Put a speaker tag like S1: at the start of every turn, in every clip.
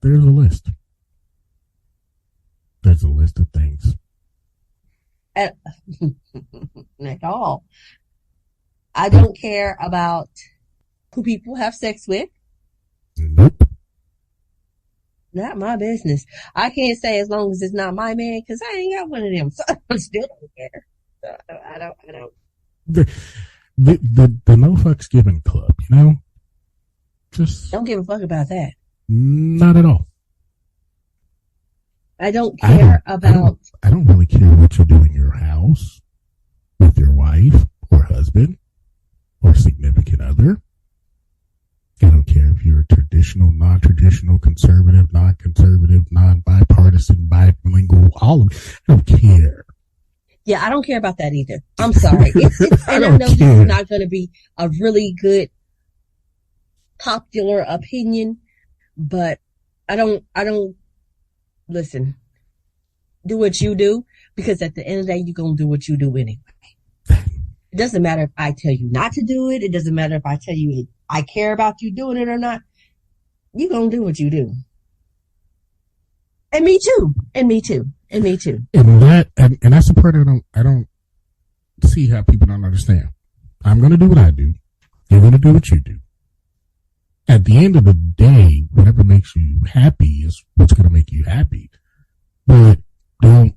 S1: There's a list. There's a list of things.
S2: At all. I don't care about who people have sex with.
S1: Nope.
S2: Not my business. I can't say as long as it's not my man because I ain't got one of them. So I still don't care. I don't.
S1: The no fucks given club, you know? Just
S2: Don't give a fuck about that.
S1: not at all.
S2: I don't care about.
S1: I don't really care what you do in your house with your wife or husband or significant other. I don't care if you're traditional, non-traditional, conservative, non-conservative, non-bipartisan, bilingual, all of it. I don't care.
S2: Yeah, I don't care about that either. I'm sorry. And I know this is not going to be a really good popular opinion, but I don't listen. Do what you do, because at the end of the day, you're going to do what you do anyway. It doesn't matter if I tell you not to do it. It doesn't matter if I tell you I care about you doing it or not. You're going to do what you do. And me too. And me too. And me too.
S1: And that's the part I don't see how people don't understand. I'm going to do what I do. You're going to do what you do. At the end of the day, whatever makes you happy is what's going to make you happy. But don't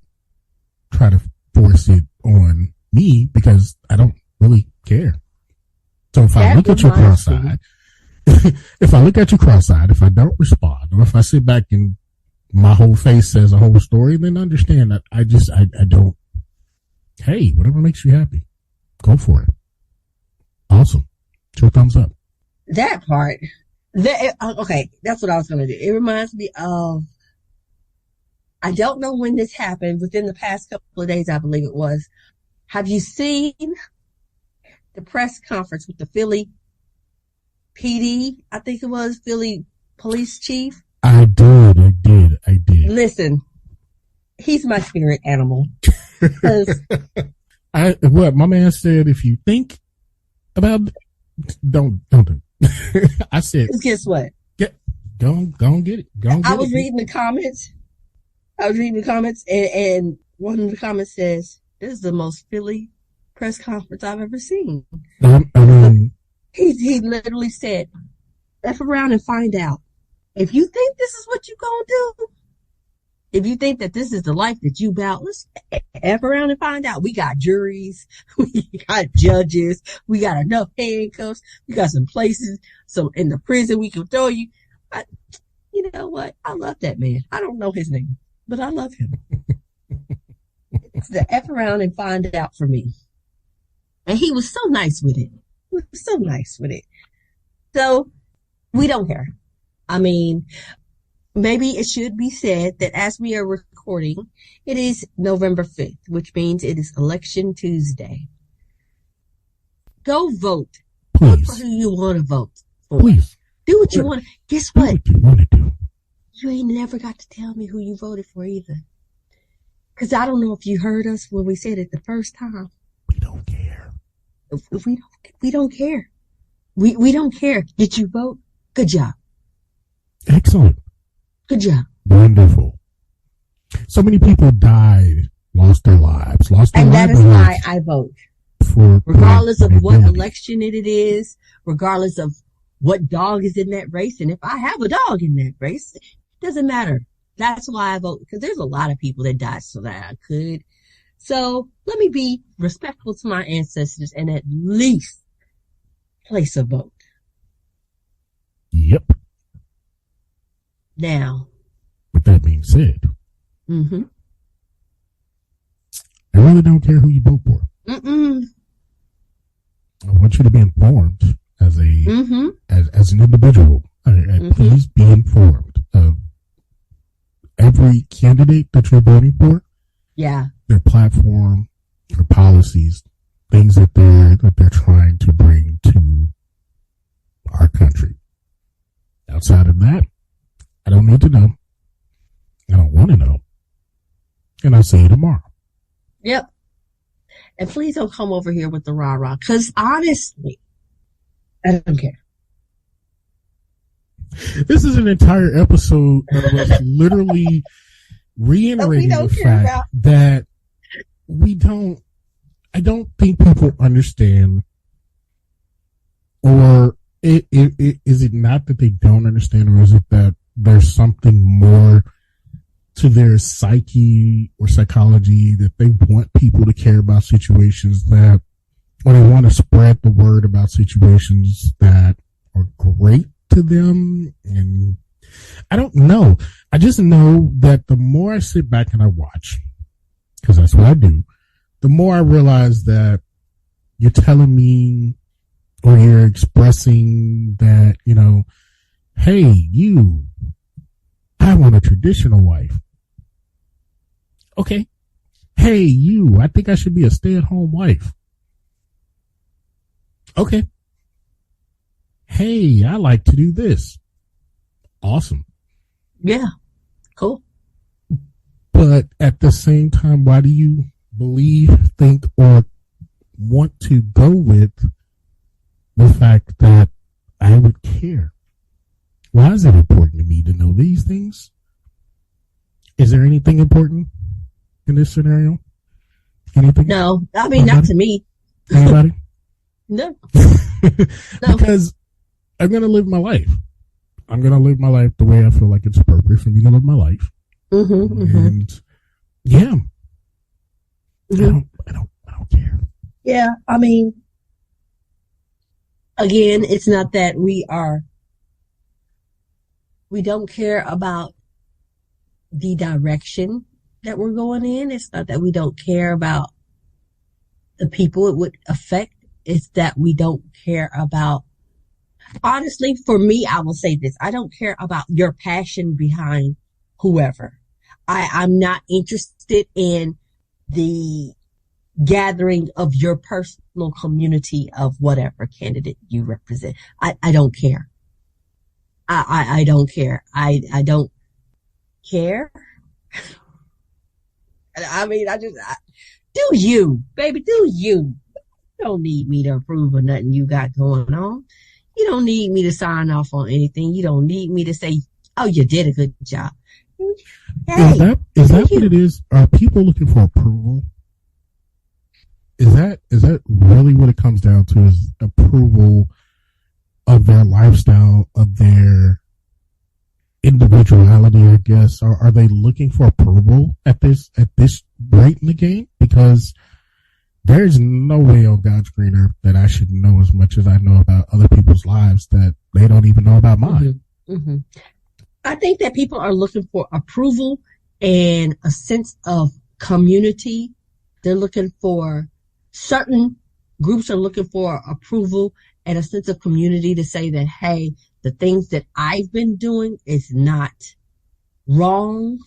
S1: try to force it on me because I don't really care. So if I look at you cross-eyed, if I don't respond, or if I sit back and my whole face says a whole story, then understand that I don't. Hey, whatever makes you happy, go for it. Awesome. 2 thumbs up.
S2: That part. Okay, that's what I was going to do. It reminds me of, I don't know when this happened, within the past couple of days, I believe it was. Have you seen the press conference with the Philly PD? I think it was Philly police chief.
S1: I did.
S2: Listen, he's my spirit animal.
S1: What my man said, if you think about it, don't do it. I said,
S2: guess what?
S1: Go get it.
S2: I was reading the comments, and one of the comments says, "This is the most Philly press conference I've ever seen." He literally said, "F around and find out. If you think this is what you gonna do, if you think that this is the life that you about, let's F around and find out. We got juries, we got judges, we got enough handcuffs, we got some places, so in the prison we can throw you." You know what? I love that man. I don't know his name, but I love him. It's the F around and find out for me. And he was so nice with it. So we don't care. I mean, maybe it should be said that as we are recording, it is November 5th, which means it is Election Tuesday. Go vote.
S1: Please.
S2: Vote for who you want to vote for.
S1: Please.
S2: Do what you want. Guess what?
S1: Do what you want to do.
S2: You ain't never got to tell me who you voted for either. Because I don't know if you heard us when we said it the first time.
S1: We don't care.
S2: We don't care. We don't care. Did you vote? Good job.
S1: Excellent.
S2: Good job.
S1: Wonderful. So many people died, lost their lives.
S2: And that is why I vote. Regardless of what election it is, regardless of what dog is in that race. And if I have a dog in that race, it doesn't matter. That's why I vote, because there's a lot of people that died so that I could. So let me be respectful to my ancestors and at least place a vote.
S1: Yep.
S2: Now,
S1: with that being said,
S2: I
S1: really don't care who you vote for. I want you to be informed as as an individual. Please be informed of every candidate that you're voting for.
S2: Yeah.
S1: Their platform, their policies, things that they're trying to bring to our country. Outside of that, I don't need to know. I don't want to know. And I'll see you tomorrow.
S2: Yep. And please don't come over here with the rah-rah, because honestly, I don't care.
S1: This is an entire episode of us literally reiterating the fact that I don't think people understand, or is it not that they don't understand, or is it that there's something more to their psyche or psychology that they want people to care about situations that, or they want to spread the word about situations that are great to them? And I don't know. I just know that the more I sit back and I watch, because that's what I do, the more I realize that you're telling me, or you're expressing that, hey, I want a traditional wife. Okay. Hey, I think I should be a stay-at-home wife. Okay. Hey, I like to do this. Awesome.
S2: Yeah. Cool.
S1: But at the same time, why do you think, or want to go with the fact that I would care? Why is it important to me to know these things? Is there anything important in this scenario? Anything?
S2: No, I mean, not to me.
S1: Anybody?
S2: No.
S1: Because I'm going to live my life. I'm going to live my life the way I feel like it's appropriate for me to live my life. And yeah, I don't care.
S2: Yeah, I mean, again, it's not that we don't care about the direction that we're going in. It's not that we don't care about the people it would affect. It's that we don't care about, honestly, for me, I will say this. I don't care about your passion behind whoever. I'm not interested in the gathering of your personal community of whatever candidate you represent. I don't care. I don't care. I don't care. I mean, do you, baby, do you. You don't need me to approve of nothing you got going on. You don't need me to sign off on anything. You don't need me to say, oh, you did a good job. Hey,
S1: is that what it is? Are people looking for approval? Is that really what it comes down to? Is approval of their lifestyle, of their individuality, I guess? Or are they looking for approval at this rate in the game? Because there's no way on God's green earth that I should know as much as I know about other people's lives that they don't even know about mine.
S2: Mm-hmm. I think that people are looking for approval and a sense of community. They're looking for, certain groups are looking for approval and a sense of community to say that, hey, the things that I've been doing is not wrong,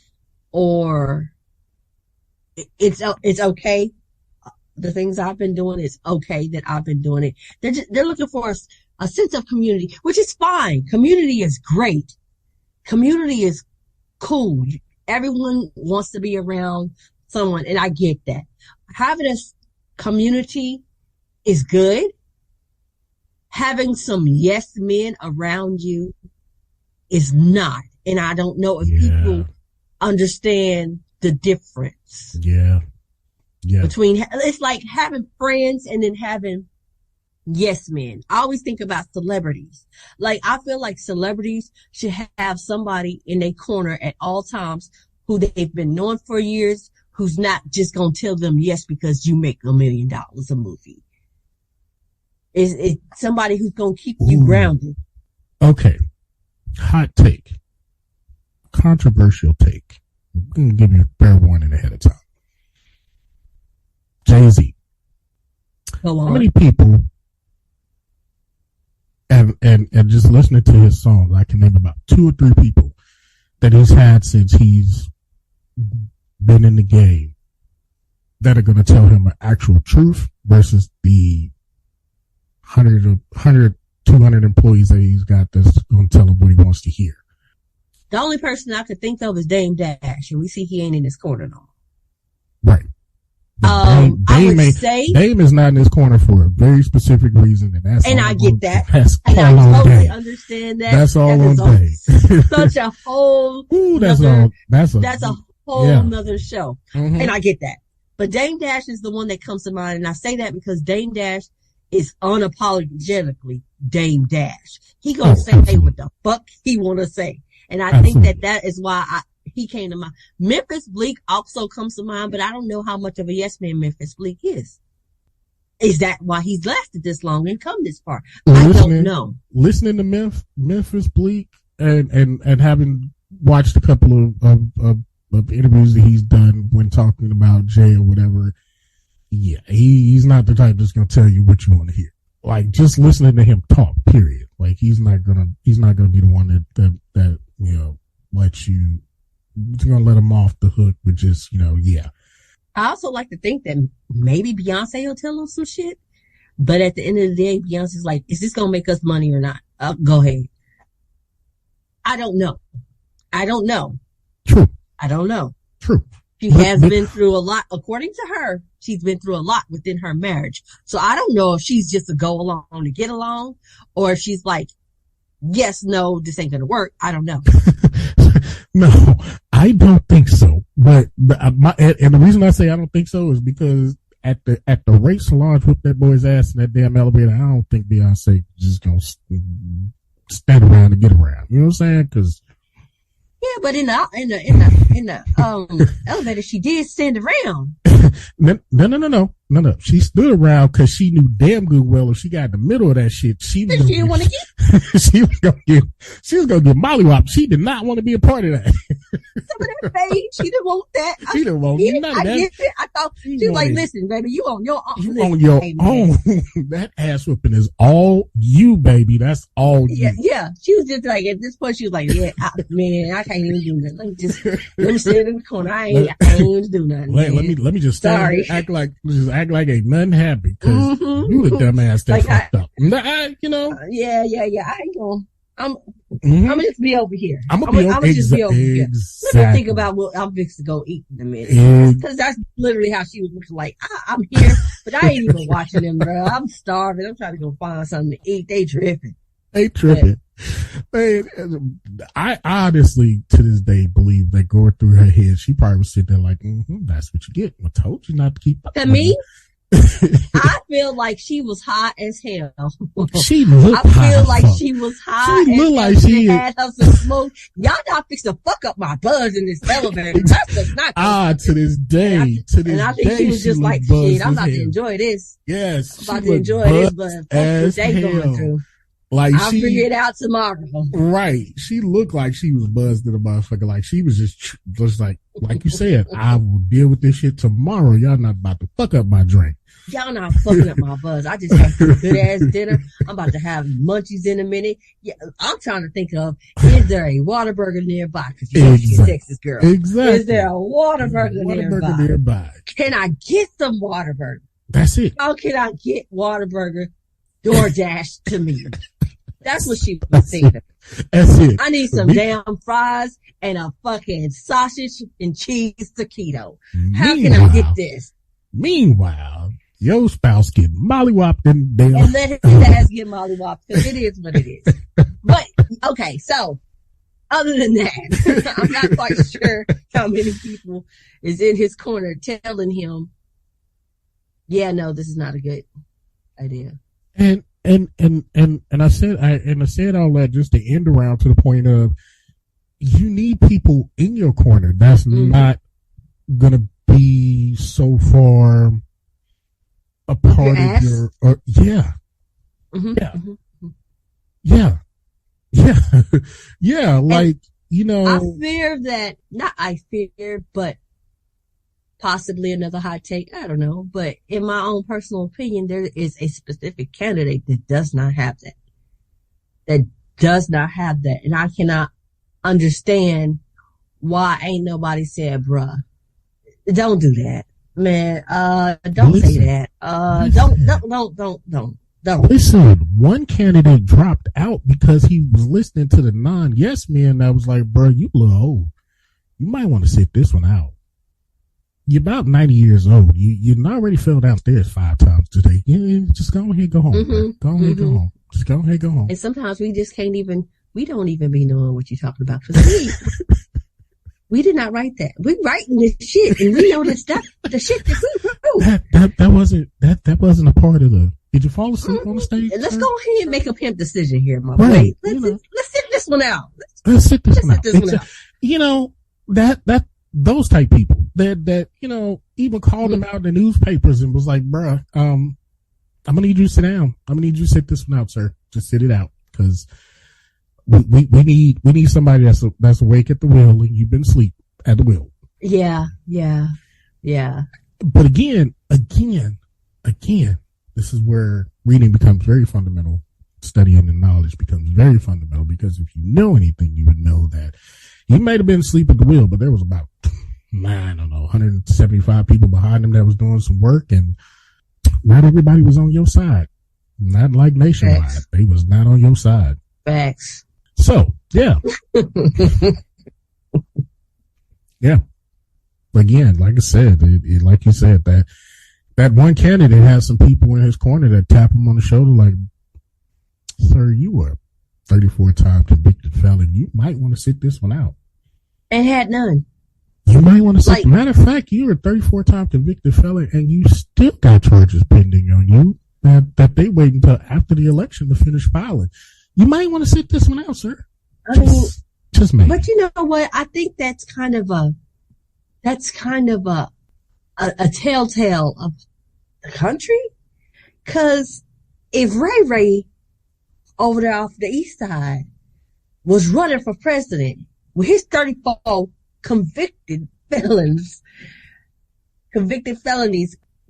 S2: or it's okay. The things I've been doing, is okay that I've been doing it. They're looking for a sense of community, which is fine. Community is great. Community is cool. Everyone wants to be around someone, and I get that. Having a community is good. Having some yes men around you is not. And I don't know if people understand the difference.
S1: Yeah.
S2: Between, it's like having friends and then having yes men. I always think about celebrities. Like, I feel like celebrities should have somebody in their corner at all times who they've been knowing for years, who's not just going to tell them yes because you make $1 million a movie. It's somebody who's going to keep you grounded.
S1: Okay. Hot take. Controversial take. I'm going to give you a fair warning ahead of time. Jay-Z.
S2: Go on.
S1: How many people, and just listening to his songs, I can name about 2 or 3 people that he's had since he's been in the game that are going to tell him an actual truth versus the 100, 200 employees that he's got that's going to tell him what he wants to hear.
S2: The only person I could think of is Dame Dash, and we see he ain't in his corner no more.
S1: Right.
S2: I would say
S1: Dame is not in this corner for a very specific reason, and
S2: I get that.
S1: That's
S2: and
S1: all
S2: I
S1: on
S2: totally
S1: Dame.
S2: understand that.
S1: That's all on Dame.
S2: Such a whole.
S1: That's a
S2: whole nother show,
S1: mm-hmm.
S2: and I get that. But Dame Dash is the one that comes to mind, and I say that because Dame Dash is unapologetically Dame Dash. He gonna say what the fuck he wanna say, and I think that is why he came to mind. Memphis Bleak also comes to mind, but I don't know how much of a yes man Memphis Bleak is. Is that why he's lasted this long and come this far? I don't know.
S1: Listening to Memphis Bleak and having watched a couple of interviews that he's done when talking about Jay or whatever, yeah, he's not the type that's gonna tell you what you want to hear. Like, just listening to him talk, period. Like, he's not gonna be the one that lets you. You're gonna let him off the hook with just, yeah.
S2: I also like to think that maybe Beyonce will tell him some shit, but at the end of the day, Beyonce's like, is this gonna make us money or not? Go ahead. I don't know.
S1: True.
S2: I don't know.
S1: True.
S2: She has been through a lot. According to her, she's been through a lot within her marriage. So I don't know if she's just a go along to get along, or if she's like, yes, no, this ain't gonna work. I don't know.
S1: No, I don't think so. But and the reason I say I don't think so is because at the rate Solange whipped that boy's ass in that damn elevator, I don't think Beyonce just gonna stand around to get around. You know what I'm saying? Because
S2: yeah, but in the elevator, she did stand around. No. She stood around because she knew damn good well if she got in the middle of that shit, she didn't want to get. She was gonna get mollywopped. She did not want to be a part of that. Some of that fade, she didn't want that.
S1: She didn't want none of that.
S2: I get it. I thought she was like, "Listen, baby, you on your own.
S1: You on your own. That ass whipping is all you, baby. That's all you."
S2: Yeah. She was just like, at this point, she was like, "Yeah, man, I can't even do nothing. Let me sit in the corner. I ain't even do nothing.
S1: Let me just stand and act like ain't nothing happened because you the dumbass that fucked up."
S2: Yeah. I ain't gonna. I'm gonna just be over here. I'm gonna just be over here.
S1: Exactly.
S2: Let me think about what I'm fixing to go eat in a minute. Because that's literally how she was looking like, I'm here, but I ain't even watching them, bro. I'm starving. I'm trying to go find something to eat. They tripping.
S1: Man, I honestly, to this day, believe that going through her head, she probably was sitting there like, that's what you get. I told you not to keep up.
S2: To me, I feel like she was hot as hell.
S1: She looked hot.
S2: I feel like she was hot.
S1: She looked like she
S2: had her some smoke. Y'all not fixing to fuck up my buzz in this elevator. That's not
S1: to this day.
S2: And I think she was just like, shit, I'm about to enjoy this.
S1: Yes.
S2: I'm about to enjoy this, but fuck what they going through.
S1: Like
S2: I'll figure it out tomorrow.
S1: Right. She looked like she was buzzed in a motherfucker. Like she was just like you said, I will deal with this shit tomorrow. Y'all not about to fuck up my drink.
S2: Y'all not fucking up my buzz. I just had some good ass dinner. I'm about to have munchies in a minute. Yeah, I'm trying to think of, is there a Whataburger nearby? Because you know she's a Texas girl.
S1: Exactly.
S2: Is there a Whataburger nearby? Can I get some Whataburger?
S1: That's it.
S2: How can I get Whataburger DoorDash to me? That's what she was thinking.
S1: That's it.
S2: I need some damn fries and a fucking sausage and cheese taquito. How can I get this?
S1: Meanwhile, your spouse get mollywopped and
S2: let his ass get mollywopped because it is what it is. But okay, so other than that, I'm not quite sure how many people is in his corner telling him, "Yeah, no, this is not a good idea."
S1: And I said all that just to end around to the point of you need people in your corner that's not gonna be so far a part of your like, you know,
S2: I fear that but possibly another hot take, I don't know, but in my own personal opinion, there is a specific candidate that does not have that and I cannot understand why ain't nobody said, bruh, don't do that, man. Don't say that. Don't.
S1: Listen, one candidate dropped out because he was listening to the non-yes men that was like, bro, you a little old. You might want to sit this one out. you're about 90 years old. You already fell downstairs 5 times today. Yeah, just go ahead, go home.
S2: Mm-hmm.
S1: Go ahead, go home. Just go ahead, go home.
S2: And sometimes we just can't even. We don't even be knowing what you're talking about because we did not write that. We writing this shit, and we know this stuff. The shit that we wrote.
S1: That wasn't a part of the. Did you fall asleep on the stage?
S2: Let's go ahead and make a pimp decision here, my boy. Let's sit this one out.
S1: Let's sit this one out. You know that those type people that even called them out in the newspapers and was like, bruh, I'm gonna need you to sit down. I'm gonna need you to sit this one out, sir. Just sit it out because we need somebody that's awake at the wheel and you've been asleep at the wheel.
S2: Yeah.
S1: But again, this is where reading becomes very fundamental. Studying the knowledge becomes very fundamental because if you know anything, you would know that you might have been asleep at the wheel, but there was about 175 people behind him that was doing some work, and not everybody was on your side. Not like Nationwide. Facts. They was not on your side.
S2: Facts.
S1: So, yeah. Yeah. Again, like I said, like you said, that one candidate had some people in his corner that tap him on the shoulder like, sir, you were 34-time convicted felon. You might want to sit this one out.
S2: And had none.
S1: You might want to sit. Matter of fact, you're a 34-time convicted felon and you still got charges pending on you that they wait until after the election to finish filing. You might want to sit this one out, sir. Just maybe.
S2: But you know what? I think that's kind of a telltale of the country. Cause if Ray over there off the east side was running for president with his 34 convicted felonies,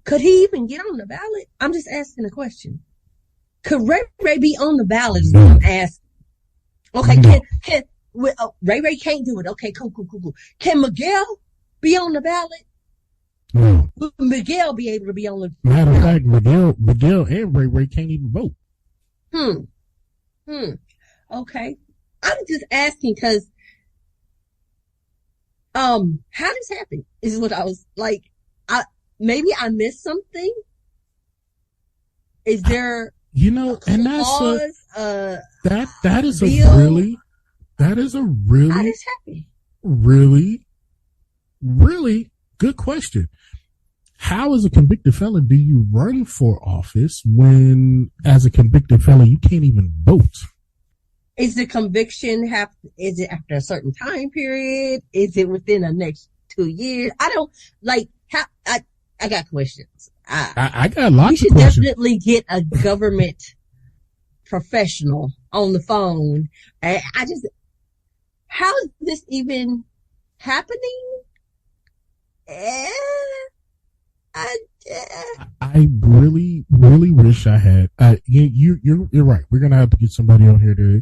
S2: could he even get on the ballot? I'm just asking a question. Could Ray be on the ballot? Is what I'm asking. Okay, can Ray can't do it. Okay, cool. Can Miguel be on the ballot?
S1: No.
S2: Would Miguel be able to be on the
S1: Matter of fact, Miguel and Ray can't even vote.
S2: Okay. I'm just asking because, how this happen is what I was like, maybe I missed something. Is there,
S1: and that's that is a really, really good question. How, as a convicted felon, do you run for office when, as a convicted felon, you can't even vote?
S2: Is the conviction is it after a certain time period? Is it within the next 2 years? I don't I got questions.
S1: I got lots of questions.
S2: We should definitely get a government professional on the phone. How is this even happening?
S1: I really, really wish I had. You're right. We're gonna have to get somebody on here to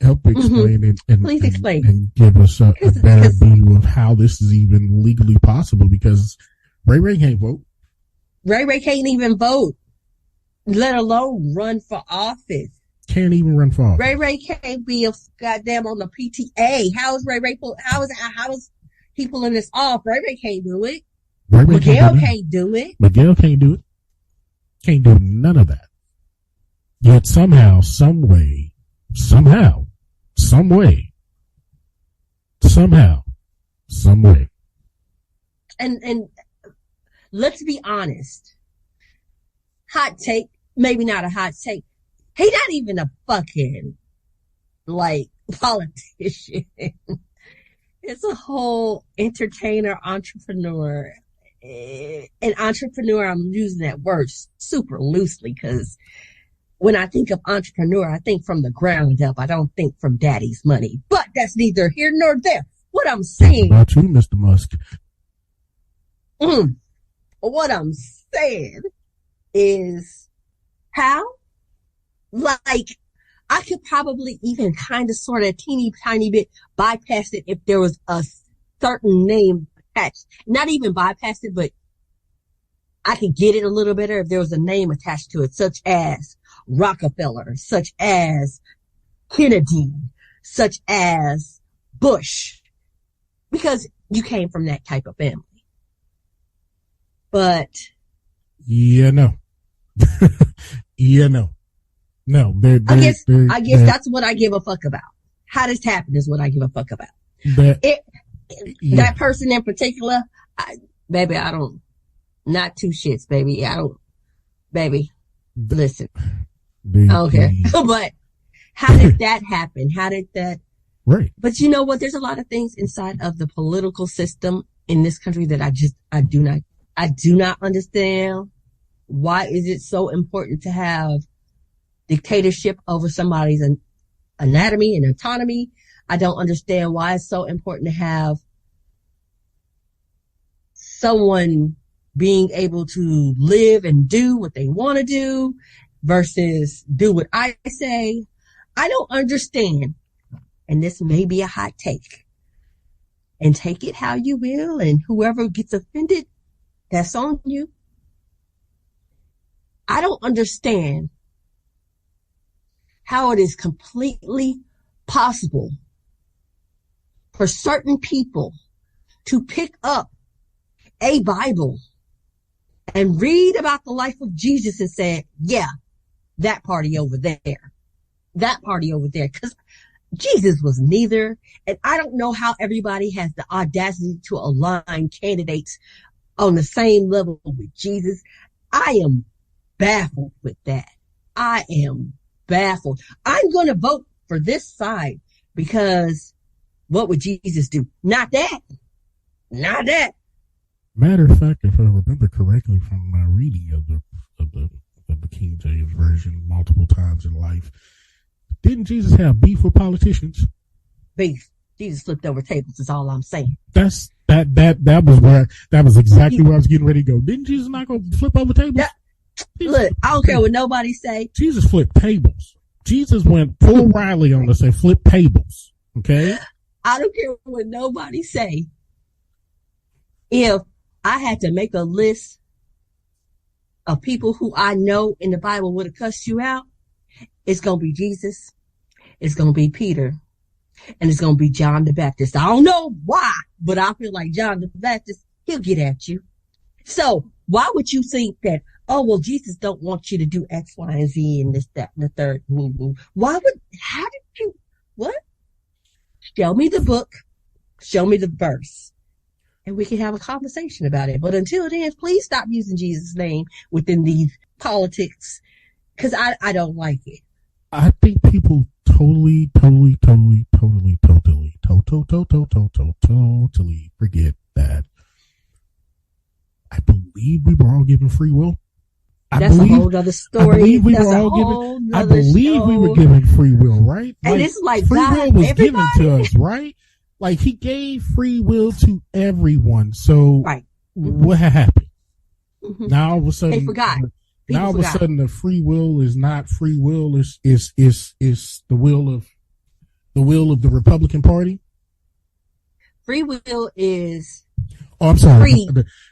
S1: help explain and
S2: please explain
S1: and give us a better view of how this is even legally possible. Because Ray can't vote.
S2: Ray can't even vote, let alone run for office.
S1: Can't even run for office.
S2: Ray can't be a goddamn on the PTA. How is How is he pulling this off? Ray can't do it. Miguel can't do it.
S1: Miguel can't do it. Can't do none of that. Yet somehow, some way,
S2: And let's be honest. Hot take, maybe not a hot take. He not even a fucking politician. It's a whole entertainer, entrepreneur. An entrepreneur, I'm using that word super loosely because when I think of entrepreneur, I think from the ground up. I don't think from daddy's money. But that's neither here nor there. What I'm saying
S1: about you, Mr. Musk.
S2: What I'm saying is how, I could probably even kind of sort of teeny tiny bit bypass it if there was a certain name attached. Not even bypass it, but I could get it a little better if there was a name attached to it, such as Rockefeller, such as Kennedy, such as Bush. because you came from that type of family. But
S1: yeah, no, yeah, no.
S2: I guess that's what I give a fuck about. How this happened is what I give a fuck about. That person in particular, baby, I don't, not two shits, baby. I don't, baby, listen, I don't care. But how did that happen? How did that?
S1: Right.
S2: But you know what? There's a lot of things inside of the political system in this country that I do not understand. Why is it so important to have dictatorship over somebody's anatomy and autonomy? I don't understand why it's so important to have someone being able to live and do what they want to do versus do what I say. I don't understand. And this may be a hot take. And take it how you will. And whoever gets offended, that's on you. I don't understand how it is completely possible for certain people to pick up a Bible and read about the life of Jesus and say, yeah, that party over there, that party over there. Because Jesus was neither. And I don't know how everybody has the audacity to align candidates on the same level with Jesus. I am baffled with that. I am baffled. I'm going to vote for this side because what would Jesus do? Not that. Not that.
S1: Matter of fact, if I remember correctly from my reading of the King James version multiple times in life, didn't Jesus have beef with politicians?
S2: Beef. Jesus flipped over tables is all I'm saying.
S1: That was exactly where I was getting ready to go. Didn't Jesus not go flip over tables?
S2: Look, I don't care what nobody say.
S1: Jesus flipped tables. Jesus went full Riley on us and flipped tables. Okay?
S2: I don't care what nobody say. If I had to make a list of people who I know in the Bible would have cussed you out, it's going to be Jesus, it's going to be Peter, and it's going to be John the Baptist. I don't know why, but I feel like John the Baptist, he'll get at you. So why would you think that, oh, well, Jesus don't want you to do X, Y, and Z and this, that, and the third. How did you, what? Show me the book, show me the verse, and we can have a conversation about it. But until then, please stop using Jesus' name within these politics, because I don't like it.
S1: I think people totally forget that. I believe we were all given free will.
S2: That's a whole other story.
S1: I believe we were given free will, right?
S2: And it's like
S1: free
S2: God,
S1: will was
S2: everybody?
S1: given to us, right? Like he gave free will to everyone. So
S2: right.
S1: What happened?
S2: Mm-hmm.
S1: Now all of a sudden
S2: they forgot.
S1: Now all of a sudden the free will is not free will, is the will of the Republican Party.
S2: Free will is
S1: I'm sorry.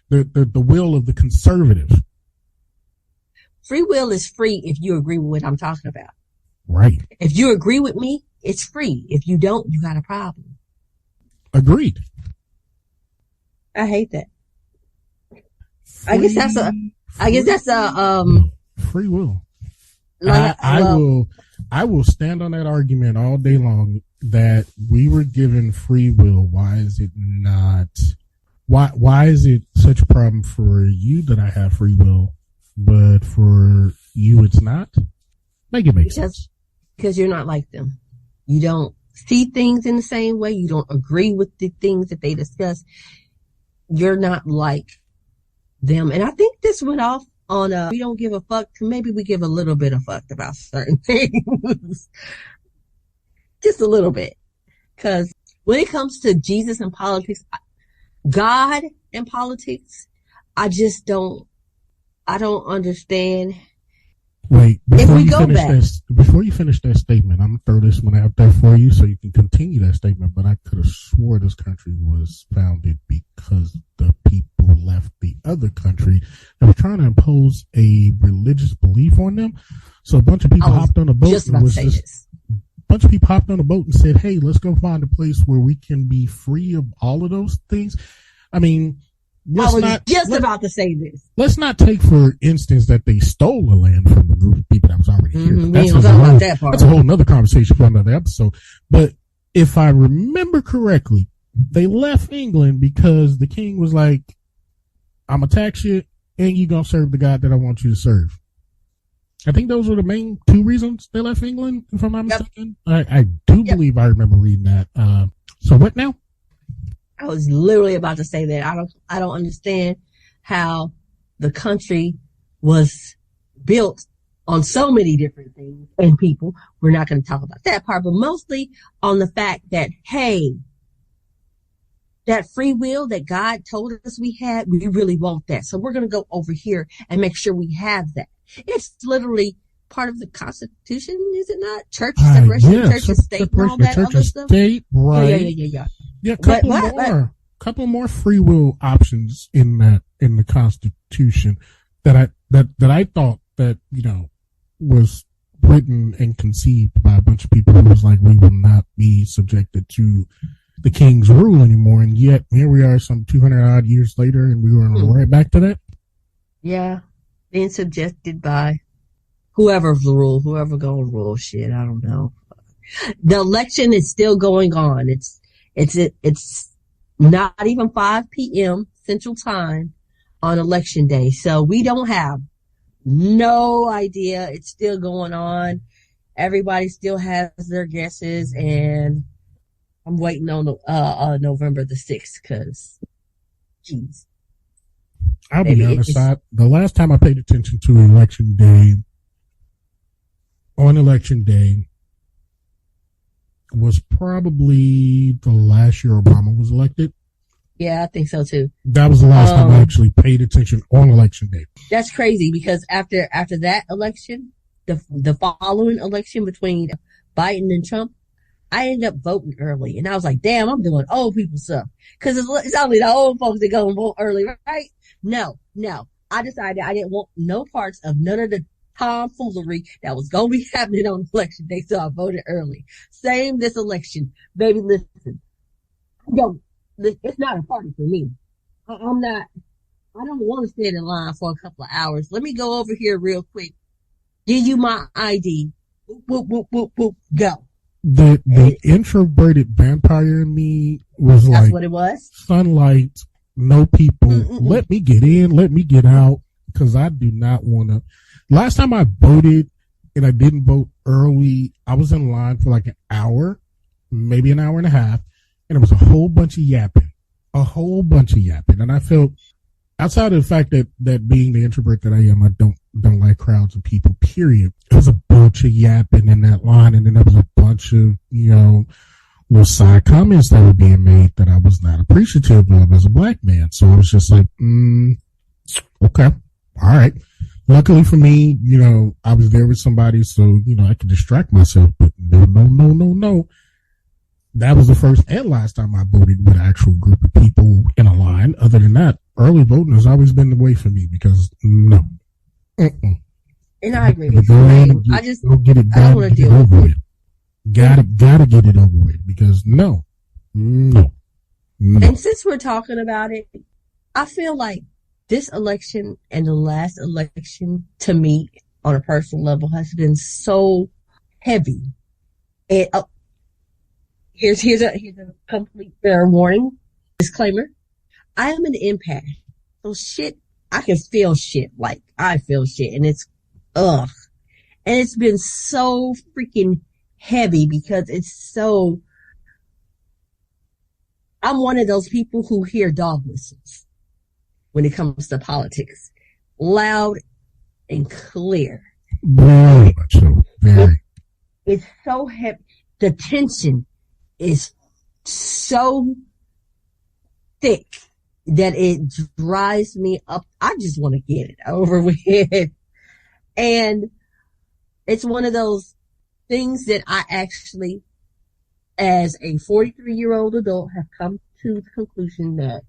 S1: The will of the conservative.
S2: Free will is free if you agree with what I'm talking about.
S1: Right.
S2: If you agree with me, it's free. If you don't, you got a problem.
S1: Agreed.
S2: I hate that. I guess that's a
S1: free will.
S2: Like,
S1: I will stand on that argument all day long that we were given free will. Why is it not? Why is it such a problem for you that I have free will, but for you it's not? Make it make sense.
S2: Because you're not like them. You don't see things in the same way. You don't agree with the things that they discuss. You're not like them. And I think this went off on we don't give a fuck. Maybe we give a little bit of fuck about certain things. Just a little bit. Because when it comes to Jesus and politics, God and politics, I don't understand.
S1: Wait, before you finish that statement, I'm gonna throw this one out there for you so you can continue that statement. But I could have swore this country was founded because the people left the other country and were trying to impose a religious belief on them. So a bunch of people hopped on a boat and was just bunch of people hopped on a boat and said, hey, let's go find a place where we can be free of all of those things. I mean,
S2: I was just about to say this.
S1: Let's not take for instance that they stole the land from a group of people that was already here. That's a whole nother conversation for another episode. But if I remember correctly, they left England because the king was like, I'm gonna tax you and you're gonna serve the God that I want you to serve. I think those were the main two reasons they left England, if I'm not mistaken. I do believe I remember reading that. So what now?
S2: I was literally about to say that. I don't understand how the country was built on so many different things and people. We're not going to talk about that part, but mostly on the fact that, hey, that free will that God told us we had, we really want that. So we're going to go over here and make sure we have that. It's literally part of the Constitution, is it not? Church separation, church and state, and all that other stuff.
S1: State, right? Yeah, couple more free will options in the Constitution that I thought that, you know, was written and conceived by a bunch of people who was like, we will not be subjected to the king's rule anymore. And yet here we are some 200 odd years later and we were right back to that.
S2: Yeah. Being subjected by whoever gonna rule shit. I don't know. The election is still going on. It's not even 5 p.m. Central Time on election day. So we don't have no idea. It's still going on. Everybody still has their guesses, and I'm waiting on November the 6th because, geez.
S1: I'll be honest, the last time I paid attention to election day, was probably the last year Obama was elected.
S2: Yeah, I think so too.
S1: That was the last time I actually paid attention on election day.
S2: That's crazy because after that election, the following election between Biden and Trump, I ended up voting early, and I was like, "Damn, I'm doing old people stuff." Because it's only the old folks that go and vote early, right? No. I decided I didn't want no parts of none of the tomfoolery that was going to be happening on election day, so I voted early. Same this election, baby. Listen, it's not a party for me. I don't want to stand in line for a couple of hours. Let me go over here real quick. Give you my ID. Whoop, whoop, whoop, whoop, go.
S1: The introverted vampire in me was
S2: That's
S1: like,
S2: what it was.
S1: Sunlight, no people. Let me get in, let me get out, because I do not want to. Last time I voted and I didn't vote early, I was in line for like an hour, maybe an hour and a half, and it was a whole bunch of yapping. And I felt, outside of the fact that being the introvert that I am, I don't like crowds of people, period. There was a bunch of yapping in that line, and then there was a bunch of, you know, little side comments that were being made that I was not appreciative of as a black man. So I was just like, okay, all right. Luckily for me, you know, I was there with somebody, so, you know, I could distract myself, but no. That was the first and last time I voted with an actual group of people in a line. Other than that, early voting has always been the way for me because no.
S2: And I agree with you. I don't want to deal with it.
S1: Gotta get it over with because no.
S2: And since we're talking about it, I feel like this election and the last election to me on a personal level has been so heavy. And here's a complete fair warning disclaimer. I am an empath. So I can feel shit. Like I feel shit, and it's and it's been so freaking heavy because it's so. I'm one of those people who hear dog whistles when it comes to politics, loud and clear.
S1: Very much so. Very.
S2: It's so heavy. The tension is so thick that it drives me up. I just want to get it over with. And it's one of those things that I actually, as a 43-year-old adult, have come to the conclusion that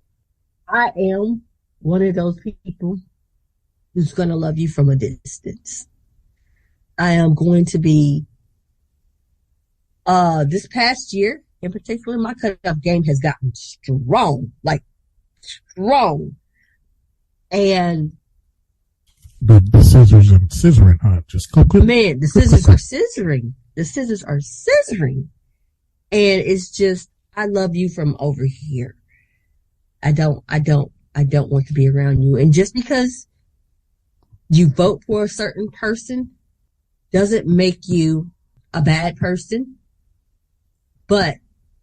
S2: I am one of those people who's going to love you from a distance. I am going to be This past year, in particular, my cutoff game has gotten strong, like strong. And
S1: the scissors and scissoring, huh? Just go quick.
S2: man, the scissors are scissoring. The scissors are scissoring. And it's just, I love you from over here. I don't want to be around you. And just because you vote for a certain person doesn't make you a bad person. But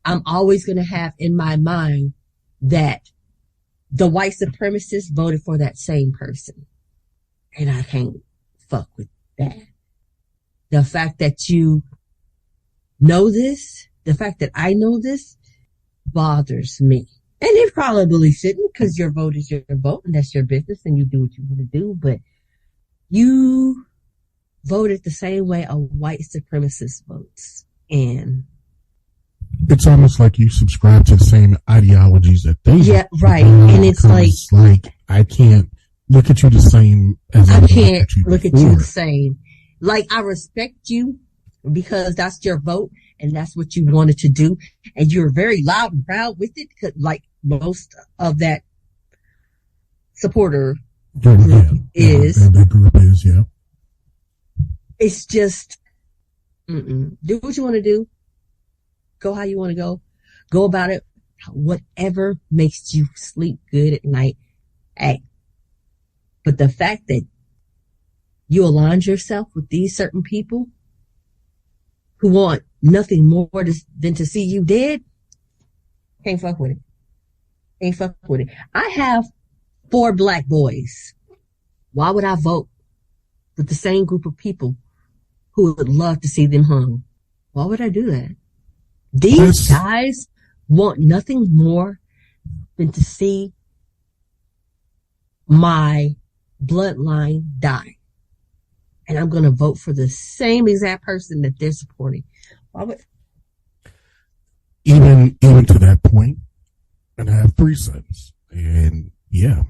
S2: I'm always going to have in my mind that the white supremacists voted for that same person. And I can't fuck with that. The fact that you know this, the fact that I know this bothers me. And it probably shouldn't, because your vote is your vote and that's your business and you do what you want to do. But you voted the same way a white supremacist votes. And
S1: it's almost like you subscribe to the same ideologies that they
S2: yeah, right. And it's
S1: like I can't look at you the same as
S2: I can't look at you the same. Like, I respect you because that's your vote and that's what you wanted to do. And you're very loud and proud with it, like most of that supporter group is.
S1: That group is, yeah.
S2: It's just, do what you want to do. Go how you want to go. Go about it. Whatever makes you sleep good at night. Hey. But the fact that you aligned yourself with these certain people who want nothing more than to see you dead, can't fuck with it. Can't fuck with it. I have 4 black boys. Why would I vote with the same group of people who would love to see them hung? Why would I do that? These guys want nothing more than to see my bloodline die. And I'm going to vote for the same exact person that they're supporting. Why would...
S1: Even to that point, and I have 3 sons, and yeah,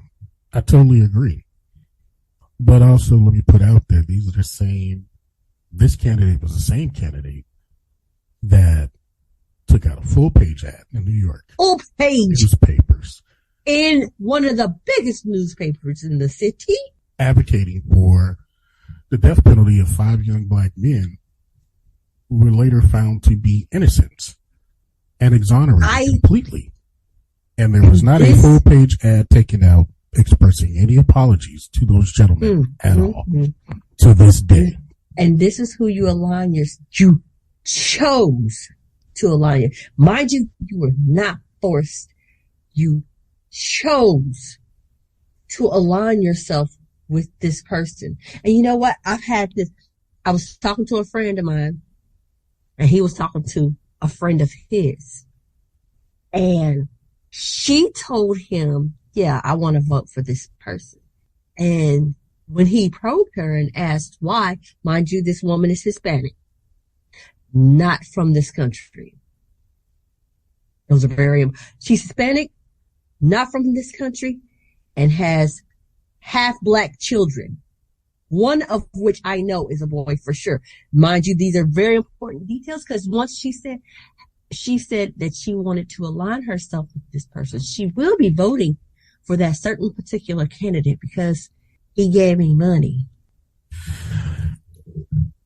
S1: I totally agree. But also, let me put out there, this candidate was the same candidate that took out a full-page ad in New York.
S2: Full-page
S1: newspapers.
S2: In one of the biggest newspapers in the city.
S1: Advocating for the death penalty of 5 young black men who were later found to be innocent and exonerated completely. And there was not a full-page ad taken out expressing any apologies to those gentlemen at all to this day.
S2: And this is who you align you chose to align you. Mind you, you were not forced. You chose to align yourself with this person. And you know what? I've had this. I was talking to a friend of mine and he was talking to a friend of his. And she told him, yeah, I want to vote for this person. And when he probed her and asked why, mind you, this woman is Hispanic, not from this country. Those are she's Hispanic, not from this country, and has half black children, one of which I know is a boy for sure. Mind you, these are very important details because once she said that she wanted to align herself with this person. She will be voting for that certain particular candidate because he gave me money.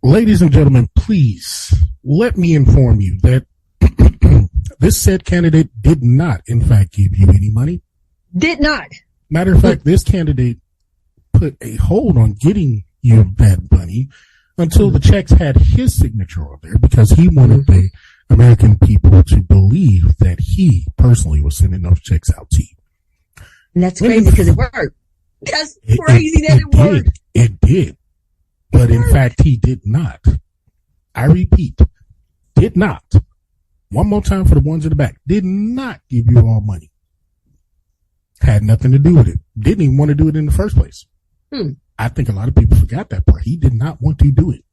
S1: Ladies and gentlemen, please let me inform you that this said candidate did not, in fact, give you any money.
S2: Did not.
S1: Matter of fact, this candidate put a hold on getting you that money until the checks had his signature on there because he wanted the American people to believe that he personally was sending those checks out to you.
S2: And that's crazy because it worked. That's crazy that it worked.
S1: It did. But in fact, he did not. I repeat, did not. One more time for the ones in the back. Did not give you all money. Had nothing to do with it. Didn't even want to do it in the first place. I think a lot of people forgot that part. He did not want to do it.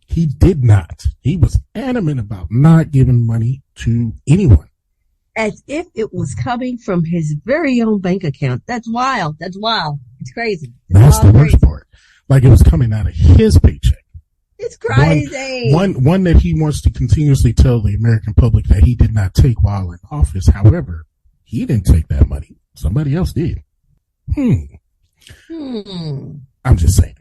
S1: He did not. He was adamant about not giving money to anyone.
S2: As if it was coming from his very own bank account. That's wild. That's wild. It's crazy.
S1: That's the worst part. Like it was coming out of his paycheck.
S2: It's crazy.
S1: One that he wants to continuously tell the American public that he did not take while in office. However, he didn't take that money. Somebody else did. I'm just saying.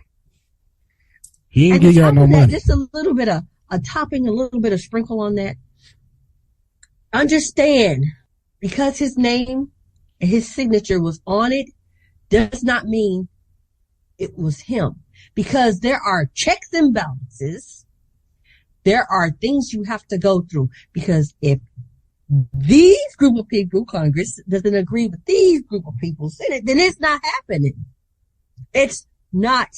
S1: He ain't give y'all no money.
S2: Just a little bit of a topping, a little bit of sprinkle on that. Understand, because his name and his signature was on it, does not mean it was him. Because there are checks and balances. There are things you have to go through. Because if these group of people, Congress, doesn't agree with these group of people, Senate, then it's not happening. It's not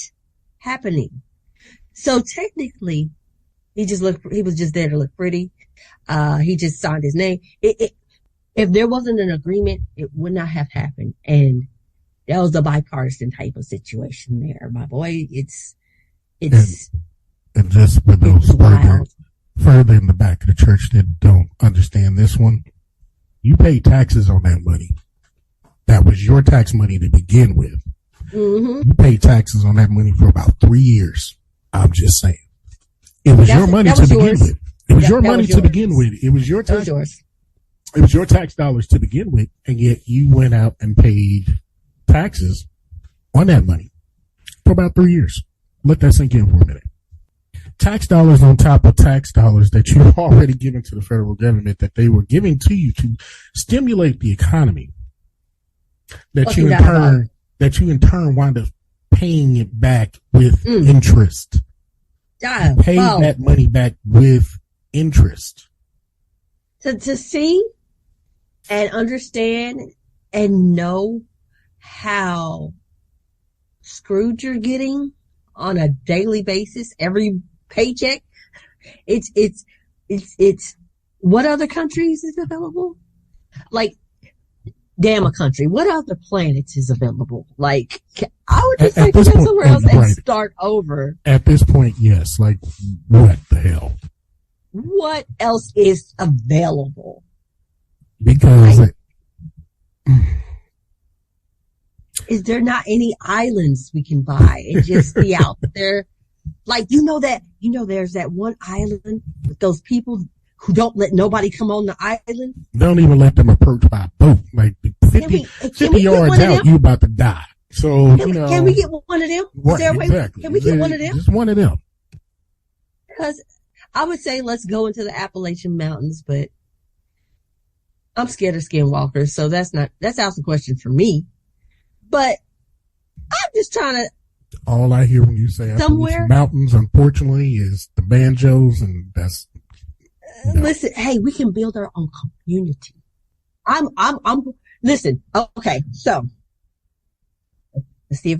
S2: happening. So technically, he was just there to look pretty. He just signed his name. If there wasn't an agreement, it would not have happened. And that was a bipartisan type of situation there, my boy. It's
S1: and just for those further in the back of the church that don't understand this one, you pay taxes on that money. That was your tax money to begin with. Mm-hmm. You paid taxes on that money for about 3 years. I'm just saying. It was your money to begin with. It was your money to begin with. It was your tax. It was your tax dollars to begin with, and yet you went out and paid taxes on that money for about 3 years. Let that sink in for a minute. Tax dollars on top of tax dollars that you've already given to the federal government that they were giving to you to stimulate the economy. That you in turn wind up paying it back with interest. Pay that money back with interest.
S2: To see and understand and know how screwed you're getting on a daily basis, every paycheck. It's what other countries is available? Like, damn a country. What other planets is available? Like, I would just like to go somewhere else and start over.
S1: At this point, yes. Like, what the hell?
S2: What else is available?
S1: Because
S2: is there not any islands we can buy and just be out there? Like, there's that one island with those people who don't let nobody come on the island.
S1: Don't even let them approach by boat. Like 50 yards out, you about to die. So,
S2: can we get one of them?
S1: Exactly.
S2: Can we get one of them?
S1: Just one of them.
S2: Because I would say let's go into the Appalachian Mountains, but I'm scared of skinwalkers, so that's out of the question for me. But I'm just trying to.
S1: All I hear when you say Appalachian Mountains, unfortunately, is the banjos, and that's. No.
S2: Listen, hey, we can build our own community. Listen, okay, so let's see if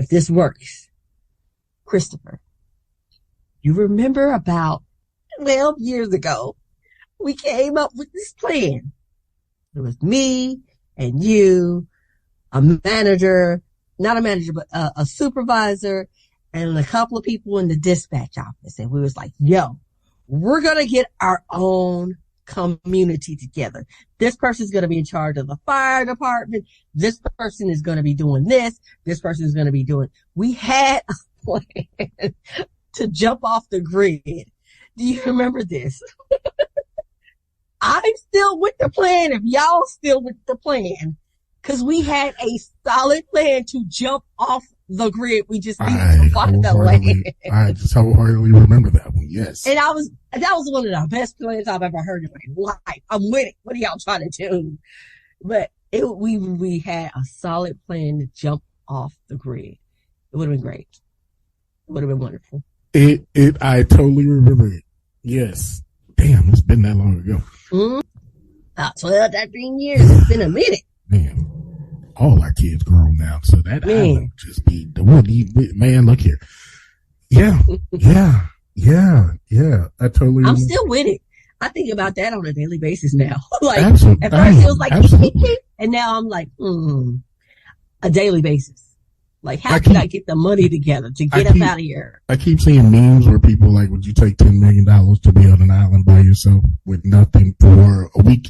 S2: this works. Christopher, you remember about 12 years ago, we came up with this plan. It was me and you, not a manager, but a supervisor and a couple of people in the dispatch office. And we was like, yo, we're going to get our own community together. This person's going to be in charge of the fire department. This person is going to be doing this. This person is going to be doing. We had a plan to jump off the grid. Do you remember this? I'm still with the plan if y'all still with the plan. Because we had a solid plan to jump off the grid. We just needed to find the land.
S1: I just wholeheartedly remember that one, yes.
S2: And that was one of the best plans I've ever heard in my life. I'm with it. What are y'all trying to do? But we had a solid plan to jump off the grid. It would have been great. It would have been wonderful.
S1: I totally remember it. Yes. Damn, it's been that long ago.
S2: Mm-hmm. About 12, 13 years. It's been a minute.
S1: Man, all our kids grown now, so that island would just be the one. Man, look here. Yeah. I totally.
S2: I'm still with it. I think about that on a daily basis now. Like at first it was like, and now I'm like, a daily basis. Like, how can I get the money together to get up out of here?
S1: I keep seeing memes where people are like, would you take $10 million to be on an island by yourself with nothing for a week?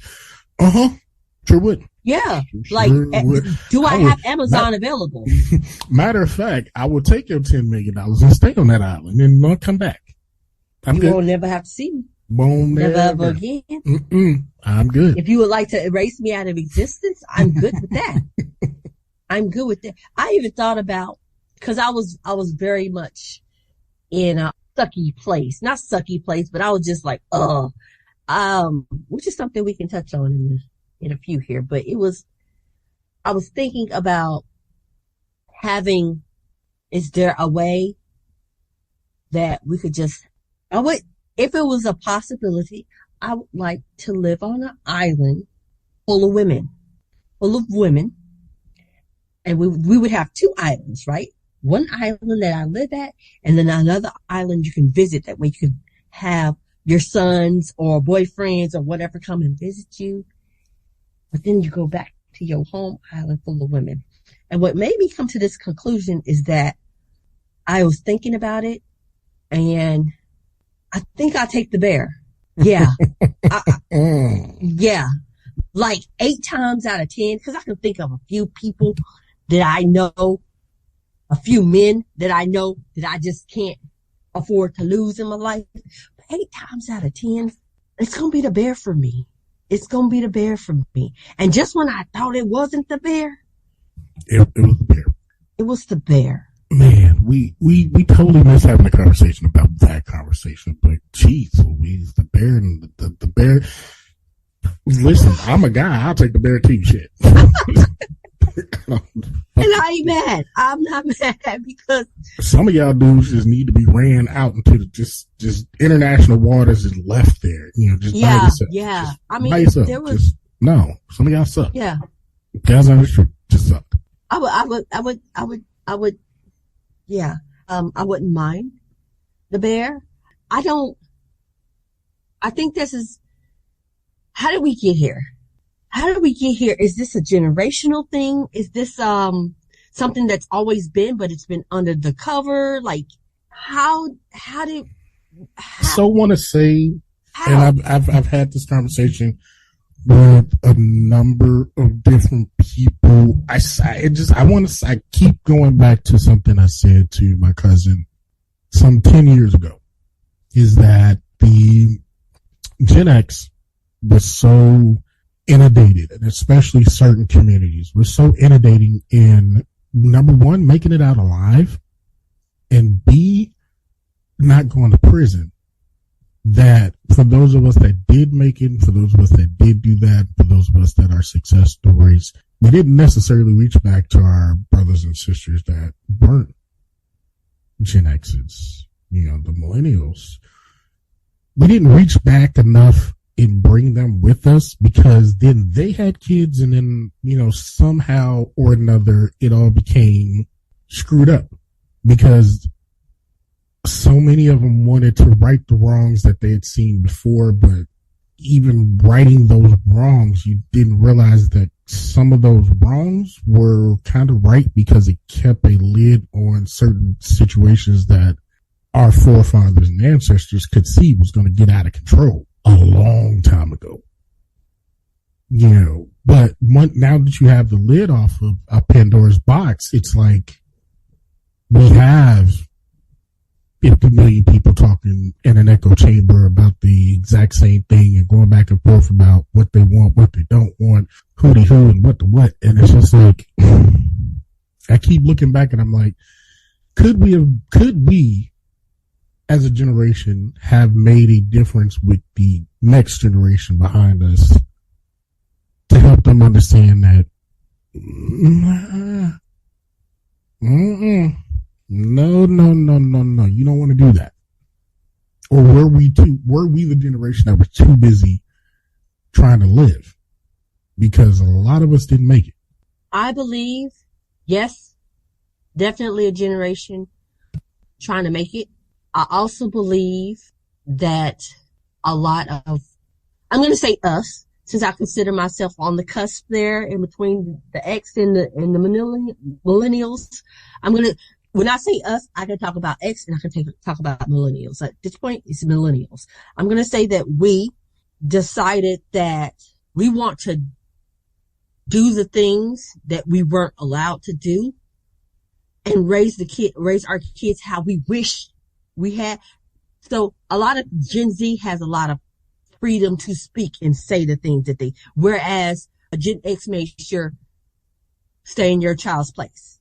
S1: Sure would.
S2: Yeah. Like,
S1: Sure would.
S2: do I
S1: I would,
S2: have Amazon available?
S1: matter of fact, I will take your $10 million and stay on that island and not come back. I'm
S2: You
S1: good.
S2: won't never have to see me.
S1: Won't
S2: Never ever
S1: never.
S2: again.
S1: I'm good.
S2: If you would like to erase me out of existence, I'm good with that. I'm good with that. I even thought about, cause I was very much in a sucky place, not sucky place, but I was just like, which is something we can touch on in a few here, but I was thinking about is there a way that we could if it was a possibility, I would like to live on an island full of women, and we would have two islands, right? One island that I live at, and then another island you can visit. That way you can have your sons or boyfriends or whatever come and visit you. But then you go back to your home island full of women. And what made me come to this conclusion is that I was thinking about it, and I think I'll take the bear. Yeah. Yeah. Like 8 times out of 10, because I can think of a few people that I know, a few men that I know that I just can't afford to lose in my life. But 8 times out of 10, it's going to be the bear for me. It's going to be the bear for me. And just when I thought it wasn't the bear,
S1: it was the bear.
S2: It was the bear.
S1: Man, we totally missed having a conversation about that conversation. But geez Louise, the bear and the bear. Listen, I'm a guy. I'll take the bear too. Shit.
S2: And I ain't mad. I'm not mad because
S1: some of y'all dudes just need to be ran out into the just international waters and left there. You know, just by yourself.
S2: Yeah.
S1: Just
S2: I mean,
S1: by yourself.
S2: there was
S1: some of y'all suck.
S2: Yeah.
S1: Guys on the street just suck.
S2: I would. Yeah. I wouldn't mind the bear. I think this is, how did we get here? How did we get here? Is this a generational thing? Is this, something that's always been, but it's been under the cover? Like,
S1: so want to say, and I've had this conversation with a number of different people. I keep going back to something I said to my cousin some 10 years ago, is that the Gen X was so inundated, and especially certain communities were so inundating in, number one, making it out alive, and B, not going to prison. That for those of us that did make it, for those of us that did do that, for those of us that are success stories, we didn't necessarily reach back to our brothers and sisters that weren't Gen X's, the millennials. We didn't reach back enough and bring them with us, because then they had kids, and then, somehow or another it all became screwed up, because so many of them wanted to right the wrongs that they had seen before, but even righting those wrongs, you didn't realize that some of those wrongs were kind of right because it kept a lid on certain situations that our forefathers and ancestors could see was going to get out of control a long time ago. But now that you have the lid off of a Pandora's box, it's like we have 50 million people talking in an echo chamber about the exact same thing and going back and forth about what they want, what they don't want, who and what the what. And it's just like, I keep looking back and I'm like, could we as a generation have made a difference with the next generation behind us to help them understand that no, you don't want to do that? Or were we the generation that was too busy trying to live? Because a lot of us didn't make it.
S2: I believe, yes, definitely a generation trying to make it. I also believe that a lot of, I'm going to say us, since I consider myself on the cusp there in between the X and the millennials. When I say us, I can talk about X and I can talk about millennials. At this point, it's millennials. I'm going to say that we decided that we want to do the things that we weren't allowed to do, and raise our kids how we wish we had. So a lot of Gen Z has a lot of freedom to speak and say the things that whereas a Gen X made sure stay in a child's place.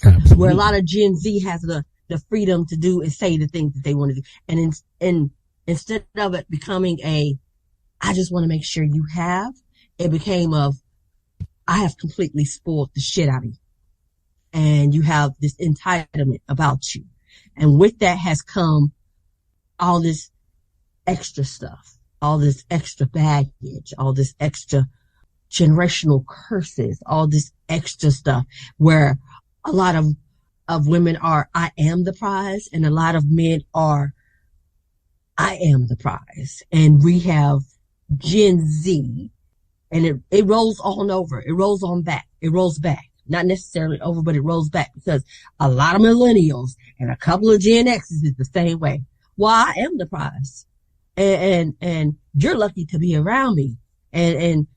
S1: Absolutely.
S2: Where a lot of Gen Z has the freedom to do and say the things that they want to do. And instead of it becoming I just want to make sure you have, it became I have completely spoiled the shit out of you. And you have this entitlement about you. And with that has come all this extra stuff, all this extra baggage, all this extra generational curses, all this extra stuff where a lot of women are, I am the prize, and a lot of men are, I am the prize. And we have Gen Z, and it rolls on over. It rolls on back. It rolls back. Not necessarily over, but it rolls back because a lot of millennials and a couple of Gen X's is the same way. Well, I am the prize. And you're lucky to be around me. And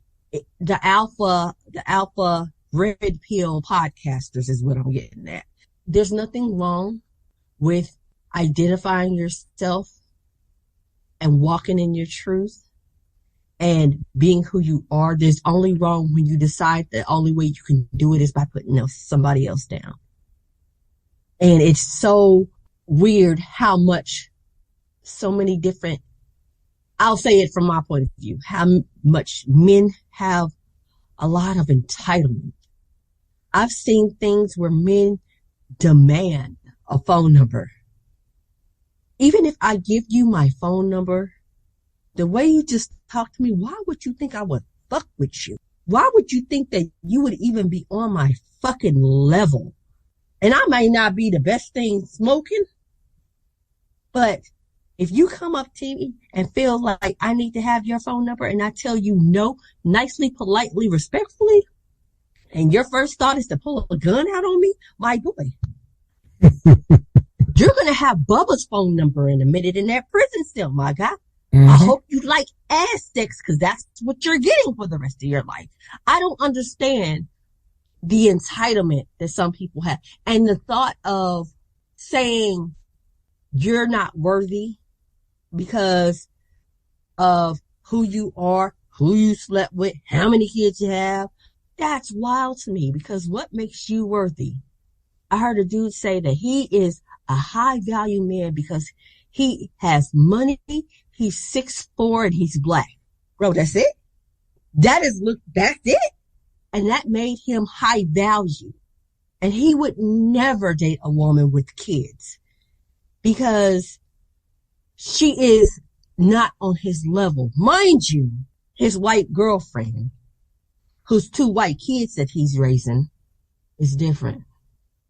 S2: the alpha red pill podcasters is what I'm getting at. There's nothing wrong with identifying yourself and walking in your truth and being who you are. There's only wrong when you decide the only way you can do it is by putting somebody else down. And it's so weird how much so many different, I'll say it from my point of view, how much men have a lot of entitlement. I've seen things where men demand a phone number. Even if I give you my phone number, the way you just talk to me, why would you think I would fuck with you? Why would you think that you would even be on my fucking level? And I may not be the best thing smoking, but if you come up to me and feel like I need to have your phone number and I tell you no, nicely, politely, respectfully, and your first thought is to pull a gun out on me, my boy, you're going to have Bubba's phone number in a minute in that prison cell, my guy. Mm-hmm. I hope you like ass sex because that's what you're getting for the rest of your life. I don't understand the entitlement that some people have. And the thought of saying you're not worthy because of who you are, who you slept with, how many kids you have, that's wild to me because what makes you worthy? I heard a dude say that he is a high value man because he has money, he's 6'4" and he's black. Bro, that's it? That's it? And that made him high value. And he would never date a woman with kids because she is not on his level. Mind you, his white girlfriend, whose 2 white kids that he's raising, is different.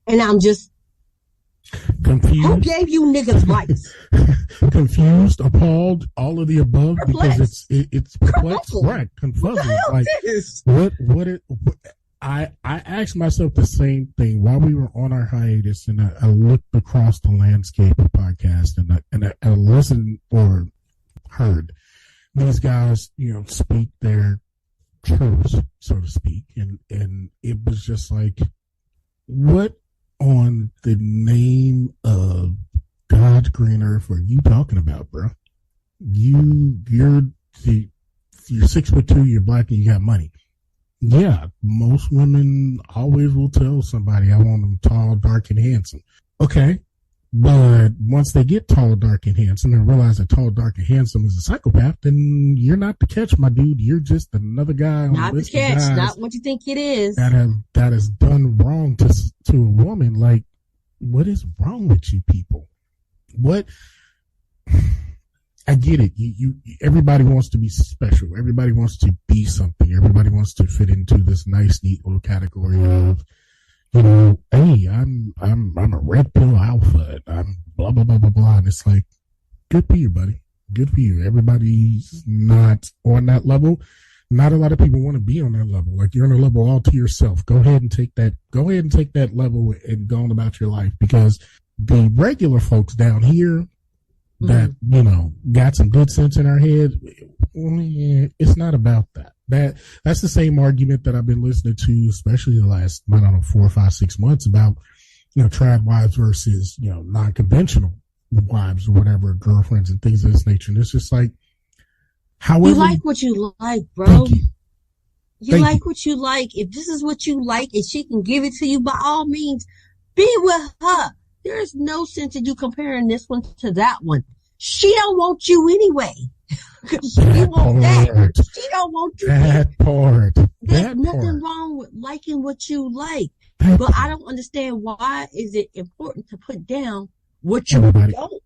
S2: And I'm just confused. Who gave you niggas rights?
S1: Confused, appalled, all of the above,
S2: perplexed.
S1: Because it's perplexed, right? Confuzzled. Like I asked myself the same thing while we were on our hiatus, and I looked across the landscape of podcasts, and I listened or heard these guys, speak their truths, so to speak, and it was just like, what on the name of God's green earth are you talking about, bro? You're 6'2", you're black, and you got money. Yeah, most women always will tell somebody, I want them tall, dark, and handsome. Okay, but once they get tall, dark, and handsome and realize that tall, dark, and handsome is a psychopath, then you're not the catch, my dude. You're just another guy on
S2: not
S1: the list
S2: the catch,
S1: of guys
S2: not what you think it is.
S1: That has done wrong to a woman. Like, what is wrong with you people? What? I get it. You everybody wants to be special. Everybody wants to be something. Everybody wants to fit into this nice, neat little category of, hey, I'm a red pill alpha. I'm blah blah blah blah blah. And it's like, good for you, buddy. Good for you. Everybody's not on that level. Not a lot of people want to be on that level. Like, you're on a level all to yourself. Go ahead and take that level and go on about your life, because the regular folks down here that, got some good sense in our head, it's not about that. That's the same argument that I've been listening to, especially the last, I don't know, 4 or 5, 6 months about, trad wives versus, non-conventional wives or whatever, girlfriends and things of this nature. And it's just like, however.
S2: You like what you like, bro.
S1: Thank you.
S2: You like what you like. If this is what you like and she can give it to you, by all means, be with her. There's no sense in you comparing this one to that one. She don't want you anyway. She want that. She don't want you.
S1: That part.
S2: There's nothing wrong with liking what you like. But I don't understand, why is it important to put down what you don't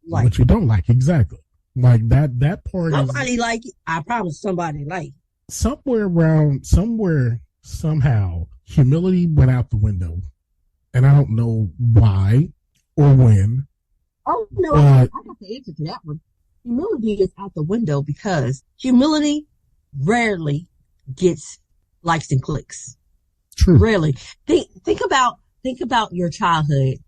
S2: like?
S1: What you don't like, exactly. Like that part.
S2: Somebody like it. I promise somebody like it.
S1: Somewhere, somehow, humility went out the window. And I don't know why or when.
S2: Oh, no, I got the answer to that one. Humility is out the window because humility rarely gets likes and clicks.
S1: True.
S2: Rarely. Think about your childhood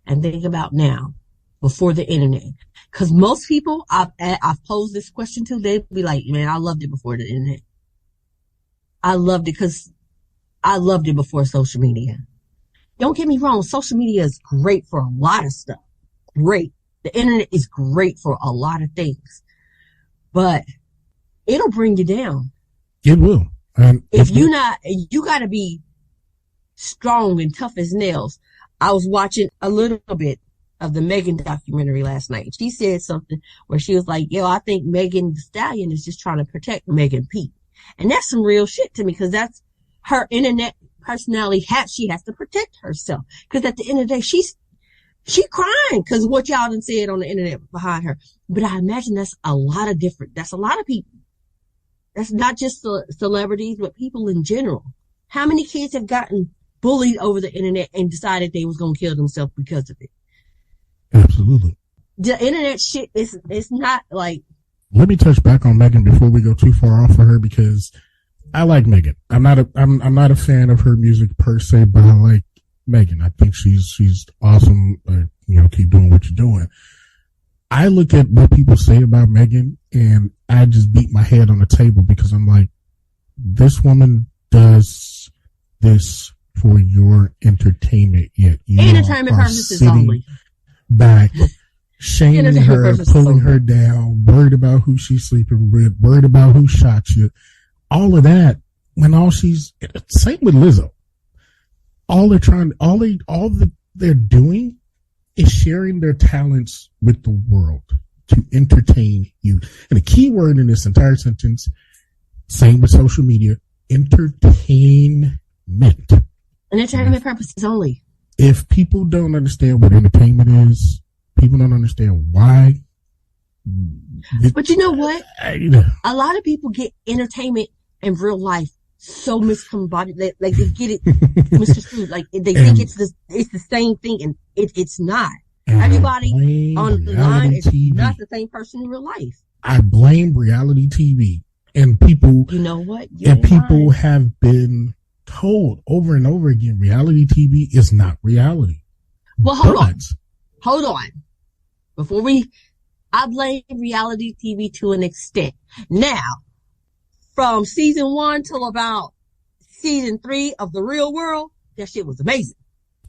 S2: and think about now, before the internet. Because most people I've posed this question to, they'd be like, man, I loved it before the internet. I loved it because I loved it before social media. Don't get me wrong, social media is great for a lot of stuff. Great. The internet is great for a lot of things. But it'll bring you down.
S1: It will.
S2: If you gotta be strong and tough as nails. I was watching a little bit of the Megan documentary last night. She said something where she was like, I think Megan Thee Stallion is just trying to protect Megan Pete. And that's some real shit to me, because that's her internet personality. She has to protect herself. Because at the end of the day, she crying because what y'all done said on the internet behind her. But I imagine that's a lot of people. That's not just celebrities, but people in general. How many kids have gotten bullied over the internet and decided they was going to kill themselves because of it?
S1: Absolutely.
S2: The internet shit is not like.
S1: Let me touch back on Megan before we go too far off of her, because I like Megan. I'm not a fan of her music per se, but I like Megan. I think she's awesome. Keep doing what you're doing. I look at what people say about Megan and I just beat my head on the table, because I'm like, this woman does this for your entertainment. Yet you
S2: entertainment purposes only.
S1: Back, shaming her, pulling her down, worried about who she's sleeping with, worried about who shot you. All of that, when same with Lizzo. All they're doing is sharing their talents with the world to entertain you. And the key word in this entire sentence, same with social media, entertainment.
S2: Entertainment purposes only.
S1: If people don't understand what entertainment is, people don't understand why.
S2: But you know what? A lot of people get entertainment in real life so miscombobulated, like they get it misconstrued, like they think it's the same thing, and it's not. Everybody on the line is not the same person in real life.
S1: I blame reality TV and people.
S2: You know what?
S1: People have been told over and over again, reality TV is not reality.
S2: Well, hold on. I blame reality TV to an extent. Now, from season 1 till about season 3 of The Real World, that shit was amazing.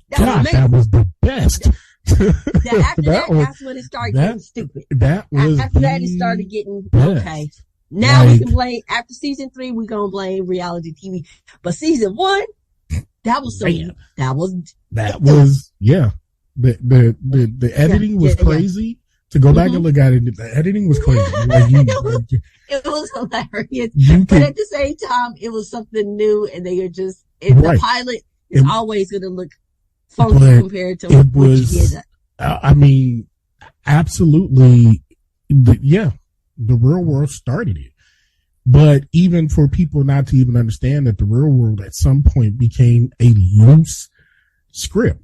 S1: That was the best.
S2: That's when it started getting stupid. After that, it started getting okay. Now we can blame, after season 3, we're going to blame reality TV. But season 1, that was something. That was,
S1: yeah. The editing was crazy. To go back and look at it, the editing was crazy.
S2: It was hilarious. But at the same time, it was something new, and they are just, the pilot is always going to look funky compared to what you get.
S1: I mean, absolutely. The Real World started it. But even for people not to even understand that The Real World at some point became a loose script,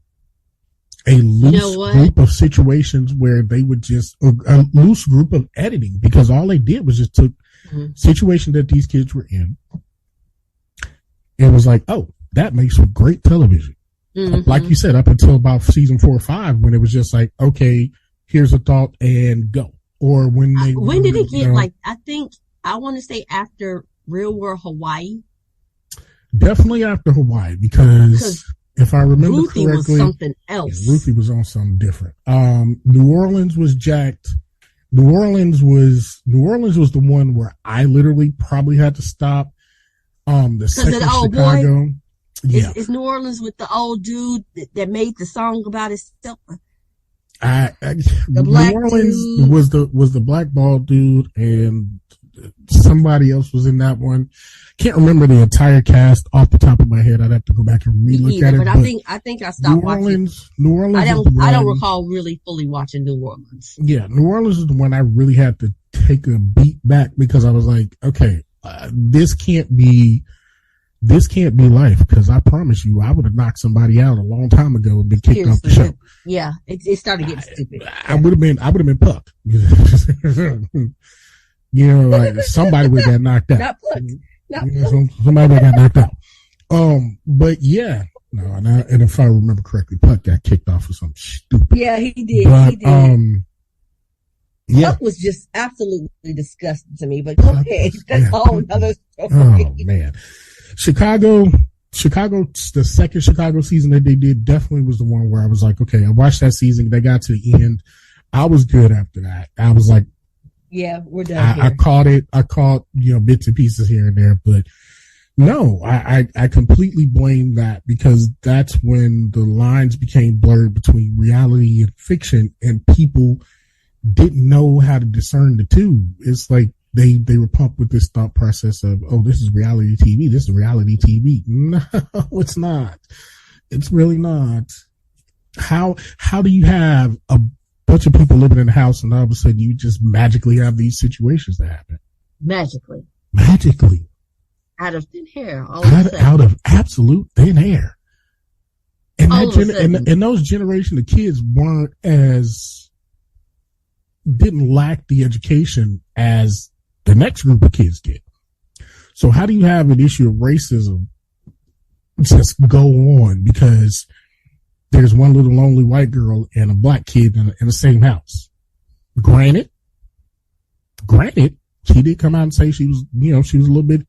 S1: a loose group of situations where they would just, a loose group of editing, because all they did was just took situations that these kids were in and was like, oh, that makes for great television. Mm-hmm. Like you said, up until about season 4 or 5, when it was just like, okay, here's a thought and go. Or when did
S2: it get like, I think, I want to say after Real World Hawaii?
S1: Definitely after Hawaii, because if I remember
S2: Ruthie
S1: correctly,
S2: was something else.
S1: yeah, Ruthie was on something different. New Orleans was jacked. New Orleans was the one where I literally probably had to stop. The second Chicago.
S2: Boy,
S1: yeah.
S2: It's New Orleans with the old dude that made the song about himself.
S1: The New Orleans dude was the black bald dude, and somebody else was in that one. Can't remember the entire cast off the top of my head. I'd have to go back and relook at it.
S2: But I think I stopped watching.
S1: New Orleans.
S2: I don't recall really fully watching New Orleans.
S1: Yeah, New Orleans is the one I really had to take a beat back, because I was like, okay, this can't be life, because I promise you, I would have knocked somebody out a long time ago and been kicked off the show.
S2: Yeah, it started getting stupid.
S1: I would have been Puck. You know, like somebody would have got knocked out.
S2: Not Puck.
S1: Somebody would have got knocked out. But yeah, no, and if I remember correctly, Puck got kicked off for something stupid.
S2: Yeah, he did.
S1: But,
S2: Puck was just absolutely disgusting to me. But go ahead, that's a whole other story.
S1: Oh man, Chicago, the second Chicago season that they did definitely was the one where I was like, okay, I watched that season. They got to the end. I was good after that. I was like,
S2: yeah, we're done.
S1: I caught it. I caught, bits and pieces here and there, but no, I completely blame that, because that's when the lines became blurred between reality and fiction, and people didn't know how to discern the two. It's like they were pumped with this thought process of, oh, this is reality TV. This is reality TV. No, it's not. It's really not. How do you have a bunch of people living in a house and all of a sudden you just magically have these situations that happen?
S2: Magically. Out of thin air.
S1: Out of absolute thin air. And and those generation of kids didn't lack the education as the next group of kids did. So how do you have an issue of racism just go on because there's one little lonely white girl and a black kid in the same house? Granted, she did come out and say she was a little bit,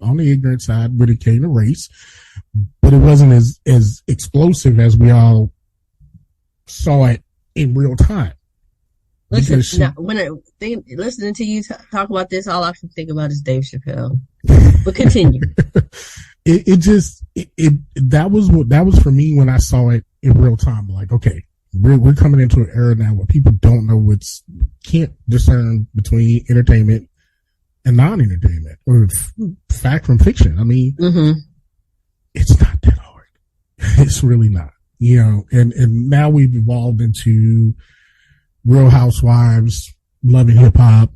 S1: on the ignorant side when it came to race, but it wasn't as explosive as we all saw it in real time.
S2: Listen, listening to you talk about this, all I can think about is Dave Chappelle. But continue. That was for me when I saw it in real time. Like, okay, we're coming into an era now where people don't know can't discern between entertainment and non-entertainment, or fact from fiction. I mean, It's not that hard. It's really not. And now we've evolved into Real Housewives, Love and Hip Hop,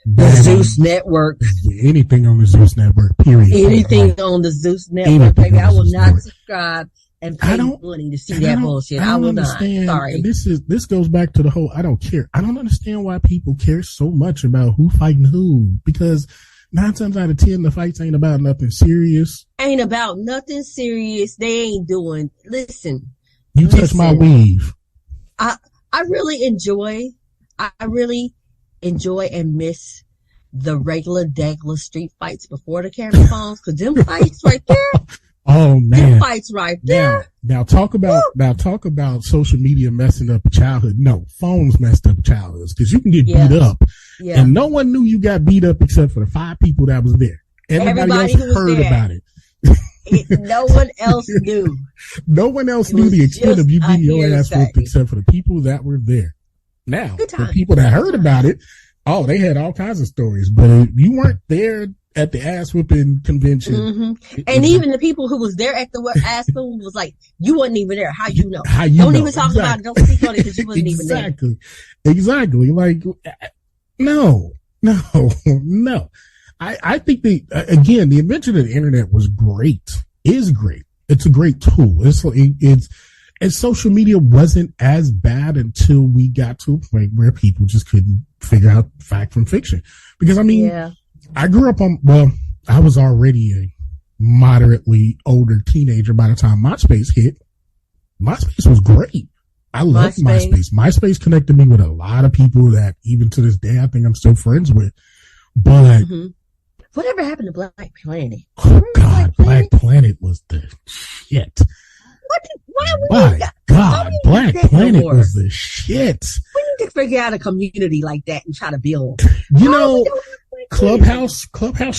S2: the Zeus Network,
S1: anything on the Zeus Network. Period.
S2: Anything on the Zeus Network. Baby, I will not subscribe and pay money to see that bullshit. I will not. Sorry. This goes back to the whole I don't care. I don't understand why people care so much about who fighting who, because 9 times out of 10 the fights ain't about nothing serious. Ain't about nothing serious. They ain't doing. Listen.
S1: You touch my weave.
S2: I really enjoy and miss the regular street fights before the camera phones, because them fights right there.
S1: Oh man,
S2: them fights right there.
S1: Now talk about social media messing up a childhood. No, phones messed up childhoods, because you can get beat up, and no one knew you got beat up except for the 5 people that was there. Everybody else heard about it.
S2: No one else knew.
S1: No one else knew the extent of you beating your ass whooped except for the people that were there. Now, the people that heard about it, they had all kinds of stories. But if you weren't there at the ass whooping convention,
S2: and even the people who was there at the ass whooping was like, "You wasn't even there. How you know?
S1: Don't
S2: even talk about it. Don't speak on it because you wasn't even there."
S1: Exactly. Like, no. I think the invention of the internet is great. It's a great tool. And social media wasn't as bad until we got to a point where people just couldn't figure out fact from fiction. Because I grew up I was already a moderately older teenager by the time MySpace hit. MySpace was great. I loved MySpace. MySpace connected me with a lot of people that even to this day I think I'm still friends with. But
S2: Whatever happened to Black Planet?
S1: Oh God, Black Planet was the shit. My God, Black Planet was the shit.
S2: We need to figure out a community like that and try to build.
S1: You know, Clubhouse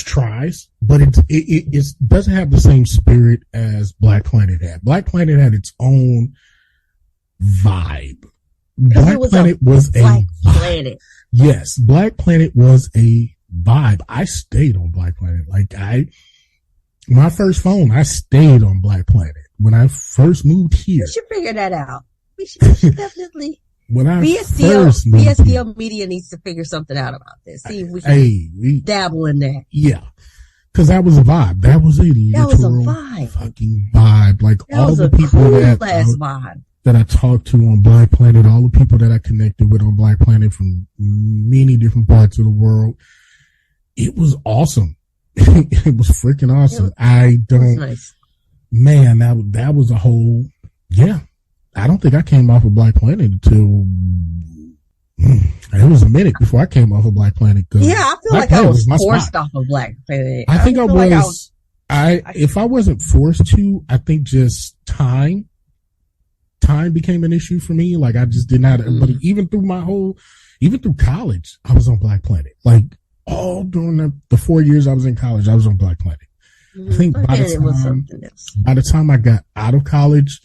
S1: tries, but it doesn't have the same spirit as Black Planet had. Black Planet had its own vibe. Black Planet was a
S2: Black Planet.
S1: Yes, Black Planet was a vibe. I stayed on Black Planet. Like my first phone, I stayed on Black Planet. When I first moved here.
S2: We should figure that out. We should definitely.
S1: When I
S2: BSDO Media needs to figure something out about this. See if we can dabble in that.
S1: Yeah. Cause that was a vibe. That was a literal fucking vibe. Like
S2: that
S1: all the people that I talked to on Black Planet, all the people that I connected with on Black Planet from many different parts of the world. It was awesome. It was freaking awesome.
S2: Nice.
S1: Man, that was a whole, yeah. I don't think I came off of Black Planet until it was a minute before I came off of Black Planet.
S2: Yeah, I feel like I was forced off of Black Planet.
S1: I think I was. If I wasn't forced to, I think just time became an issue for me. Like I just did not. But even through college, I was on Black Planet. Like all during the 4 years I was in college, I was on Black Planet. I think by the time I got out of college,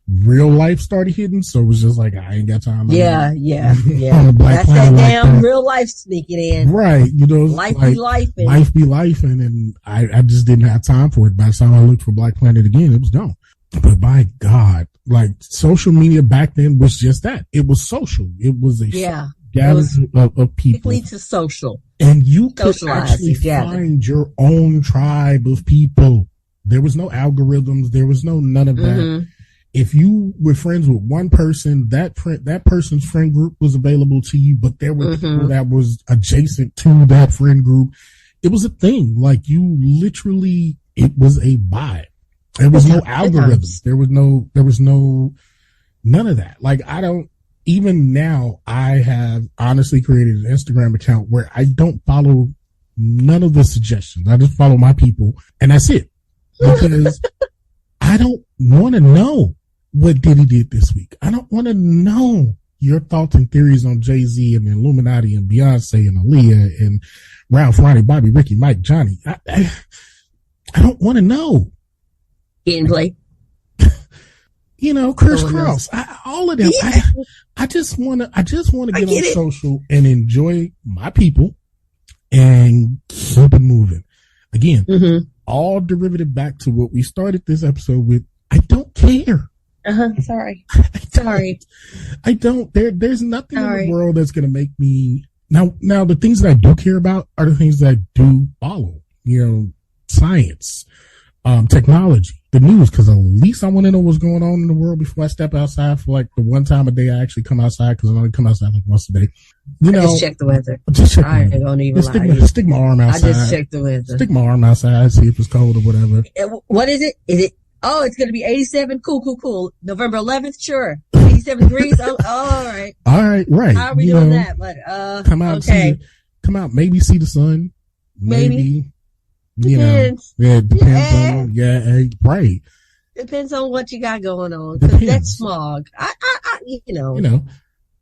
S1: real life started hitting. So it was just like, I ain't got time.
S2: Yeah.
S1: That's
S2: that damn real life sneaking in.
S1: Right. You know,
S2: life be life.
S1: Life be life. And I just didn't have time for it. By the time I looked for Black Planet again, it was gone. But by God, like social media back then was just that. It was social. It was a gathering of people.
S2: To social.
S1: And you could actually find your own tribe of people. There was no algorithms. There was none of that. If you were friends with one person, that person's friend group was available to you, but there were people that was adjacent to that friend group. It was a thing. Like you literally, it was a vibe. There was no algorithms. There was none of that. Like even now, I have honestly created an Instagram account where I don't follow none of the suggestions. I just follow my people, and that's it. Because I don't want to know what Diddy did this week. I don't want to know your thoughts and theories on Jay-Z and the Illuminati and Beyonce and Aaliyah and Ralph, Ronnie, Bobby, Ricky, Mike, Johnny. I don't want to know.
S2: Gameplay.
S1: You know, Chris Cross, all of them. Yeah. I just want to get on social and enjoy my people and keep it moving. Again, all derivative back to what we started this episode with. I don't care.
S2: Sorry.
S1: I don't. There's nothing in the world that's going to make me now. The things that I do care about are the things that I do follow. You know, science, technology, the news, because at least I want to know what's going on in the world before I step outside for like the one time a day I actually come outside, because I only come outside like once a day. You know,
S2: just check the weather.
S1: I ain't gonna even lie. Stick my arm outside.
S2: I just check the weather.
S1: Stick my arm outside, see if it's cold or whatever.
S2: What is it? Is it? Oh, it's gonna be 87. Cool. November 11th, sure. 87 degrees. Oh, all right.
S1: All right, right.
S2: How are we doing that? But
S1: come out. Okay. Come out. Maybe see the sun. Maybe.
S2: Depends.
S1: You know, it depends on, right.
S2: Depends on what you got going on. Cause that's smog. You know.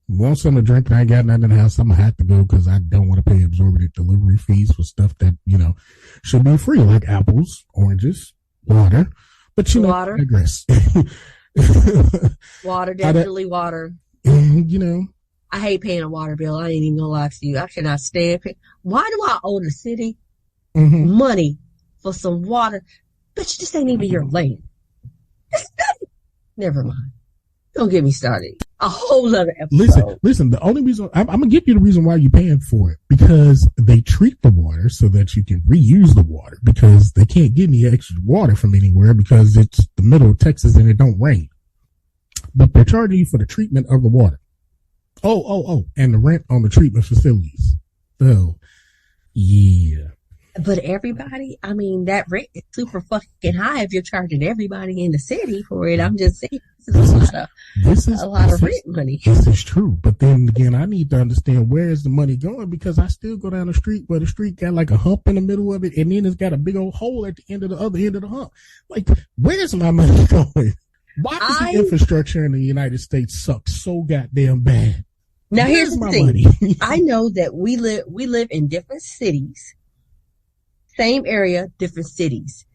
S1: Want something to drink and I ain't got nothing in the house, I'm gonna have to go because I don't want to pay exorbitant delivery fees for stuff that, should be free, like apples, oranges, water. But
S2: water.
S1: I digress.
S2: Water, definitely water. I hate paying a water bill. I ain't even gonna lie to you. I cannot stand paying. Why do I owe the city money for some water? Bitch, this ain't even your lane. Never mind. Don't get me started. A whole other episode.
S1: Listen, the only reason I'm going to give you the reason why you're paying for it, because they treat the water so that you can reuse the water, because they can't get any extra water from anywhere because it's the middle of Texas and it don't rain. But they're charging you for the treatment of the water. Oh, and the rent on the treatment facilities. So, yeah.
S2: But everybody, I mean, that rate is super fucking high if you're charging everybody in the city for it. I'm just saying, this is a lot of rent money.
S1: This is true. But then again, I need to understand where is the money going, because I still go down the street where the street got like a hump in the middle of it, and then it's got a big old hole at the end of the other end of the hump. Like, where's my money going? Why does the infrastructure in the United States suck so goddamn bad?
S2: Now, here's the thing. I know that we live in different cities. Same area, different cities.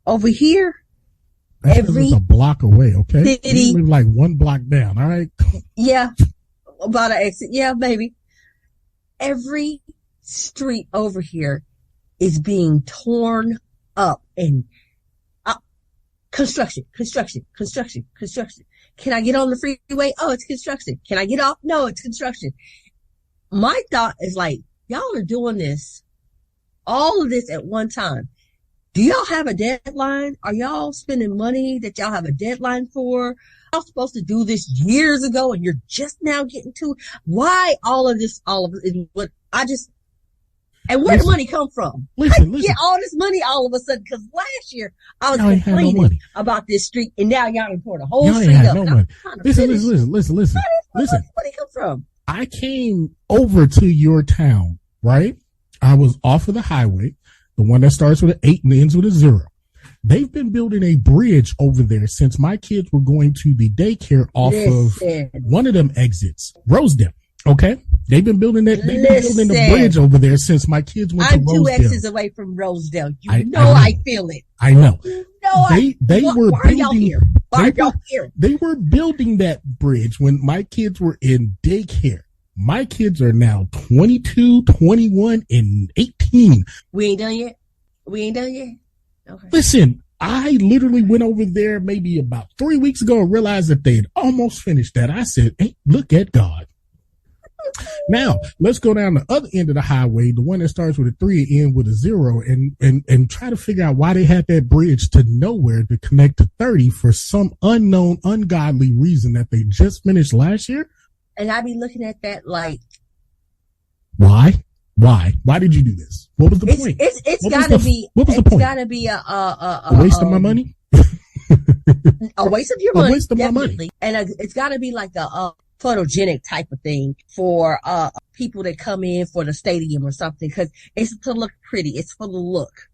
S2: Over here, every
S1: a block away, okay?
S2: City,
S1: you live like one block down, all right?
S2: Yeah, about an exit. Yeah, maybe. Every street over here is being torn up and construction. Can I get on the freeway? Oh, it's construction. Can I get off? No, it's construction. My thought is like, y'all are doing this. All of this at one time. Do y'all have a deadline? Are y'all spending money that y'all have a deadline for? Y'all supposed to do this years ago and you're just now getting to it? Why all of this, what I just, and where did money come from? Listen. Get all this money all of a sudden, because last year I was complaining about this street and now y'all report a whole street up. No money. Listen. Where does money come from?
S1: I came over to your town, right? I was off of the highway, the one that starts with an 8 and ends with a 0. They've been building a bridge over there since my kids were going to the daycare off of one of them exits, Rosedale. Okay, they've been building that. They've been building the bridge over there since my kids went to Rosedale.
S2: I'm 2 exits away from Rosedale. I feel it.
S1: I know.
S2: They
S1: were building that bridge when my kids were in daycare. My kids are now 22, 21, and 18.
S2: We ain't done yet? Okay.
S1: Listen, I literally went over there maybe about 3 weeks ago and realized that they had almost finished that. I said, hey, look at God. Now, let's go down the other end of the highway, the one that starts with a 3 and ends with a 0, and try to figure out why they had that bridge to nowhere to connect to 30 for some unknown, ungodly reason that they just finished last year.
S2: And I be looking at that like,
S1: why? Why did you do this? What was the point?
S2: It's gotta be. What was the point? It's gotta be a
S1: waste of my money.
S2: A waste of your money.
S1: A waste of my money.
S2: And it's gotta be like a photogenic type of thing for people that come in for the stadium or something, because it's to look pretty. It's for the look.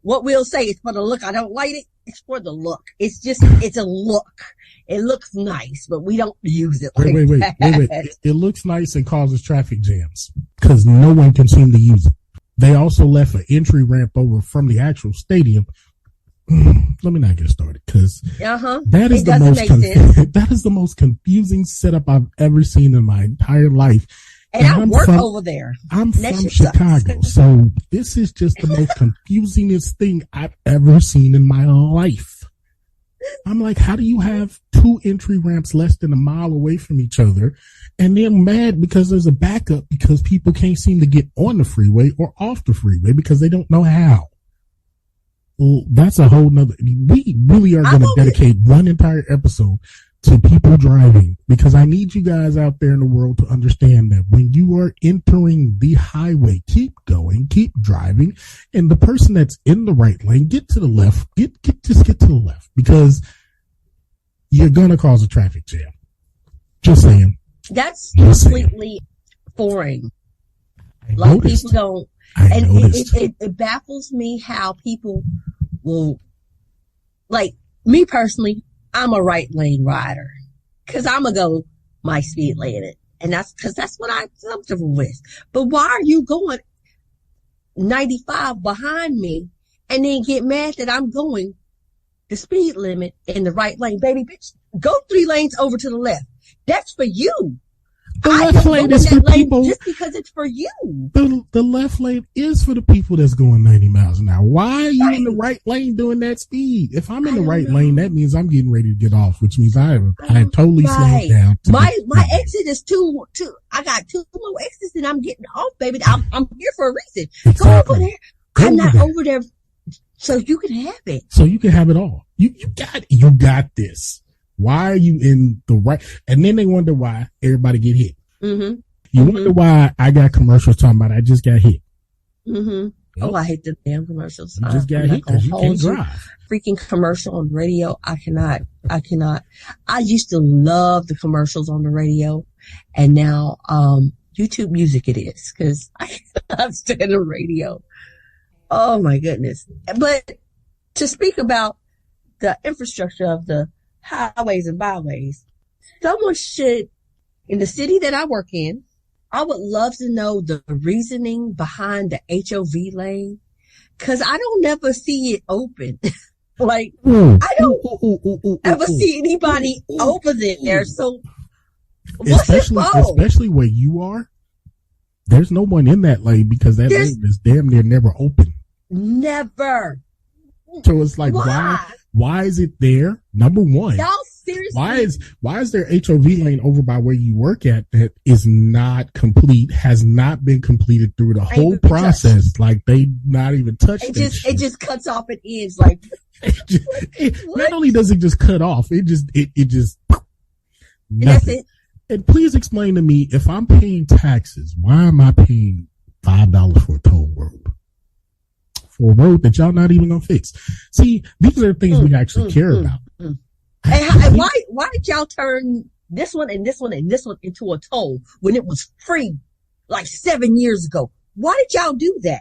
S2: What we'll say is for the look. I don't like it. It's for the look. It's a look. It looks nice, but we don't use it like that. Wait.
S1: It looks nice and causes traffic jams because no one can seem to use it. They also left an entry ramp over from the actual stadium. Let me not get started, because that is the most confusing setup I've ever seen in my entire life.
S2: And I work over there.
S1: I'm from Chicago, so this is just the most confusingest thing I've ever seen in my life. I'm like, how do you have 2 entry ramps less than a mile away from each other? And they're mad because there's a backup because people can't seem to get on the freeway or off the freeway because they don't know how. Well, that's a whole nother. We really are going to dedicate one entire episode to people driving, because I need you guys out there in the world to understand that when you are entering the highway, keep going, keep driving, and the person that's in the right lane, get to the left, just get to the left, because you're going to cause a traffic jam. Just saying.
S2: That's completely foreign. A lot of people don't, and it baffles me how people will, like me personally, I'm a right lane rider because I'm going to go my speed limit. And that's because that's what I'm comfortable with. But why are you going 95 behind me and then get mad that I'm going the speed limit in the right lane? Baby bitch, go 3 lanes over to the left. That's for you.
S1: The left lane is for people.
S2: Just because it's for you.
S1: The left lane is for the people that's going 90 miles an hour. Why are you in the right lane doing that speed? If I'm in the right lane, that means I'm getting ready to get off, which means I have totally slowed down.
S2: My exit is two. I got 2 more exits and I'm getting off, baby. I'm here for a reason. Exactly. Go over there. I'm not over there so you can have it.
S1: So you can have it all. You got this. Why are you in the right? And then they wonder why everybody get hit. Mm-hmm. You wonder why I got commercials talking about I just got hit.
S2: Mm-hmm.
S1: Yep.
S2: Oh, I hate the damn commercials.
S1: You just got hit because you can't drive.
S2: Freaking commercial on the radio. I cannot. I used to love the commercials on the radio, and now YouTube music it is, because I cannot stand the radio. Oh my goodness. But to speak about the infrastructure of the highways and byways, someone should, in the city that I work in, I would love to know the reasoning behind the HOV lane, because I don't never see it open. Like, I don't ever see anybody over there. So, what's it for?
S1: Especially where you are, there's no one in that lane, because that lane is damn near never open.
S2: Never.
S1: So it's like, why is it there? Number one.
S2: Y'all seriously?
S1: Why is there HOV lane over by where you work at that is not complete, has not been completed through the whole process? Like, they not even touched it.
S2: It just cuts off at ends. Like,
S1: not only does it just cut off, it just
S2: and that's it.
S1: And please explain to me, if I'm paying taxes, why am I paying $5 for a toll road? For a road that y'all not even gonna fix. See, these are the things we actually care about.
S2: And why did y'all turn this one and this one and this one into a toll when it was free like 7 years ago? Why did y'all do that?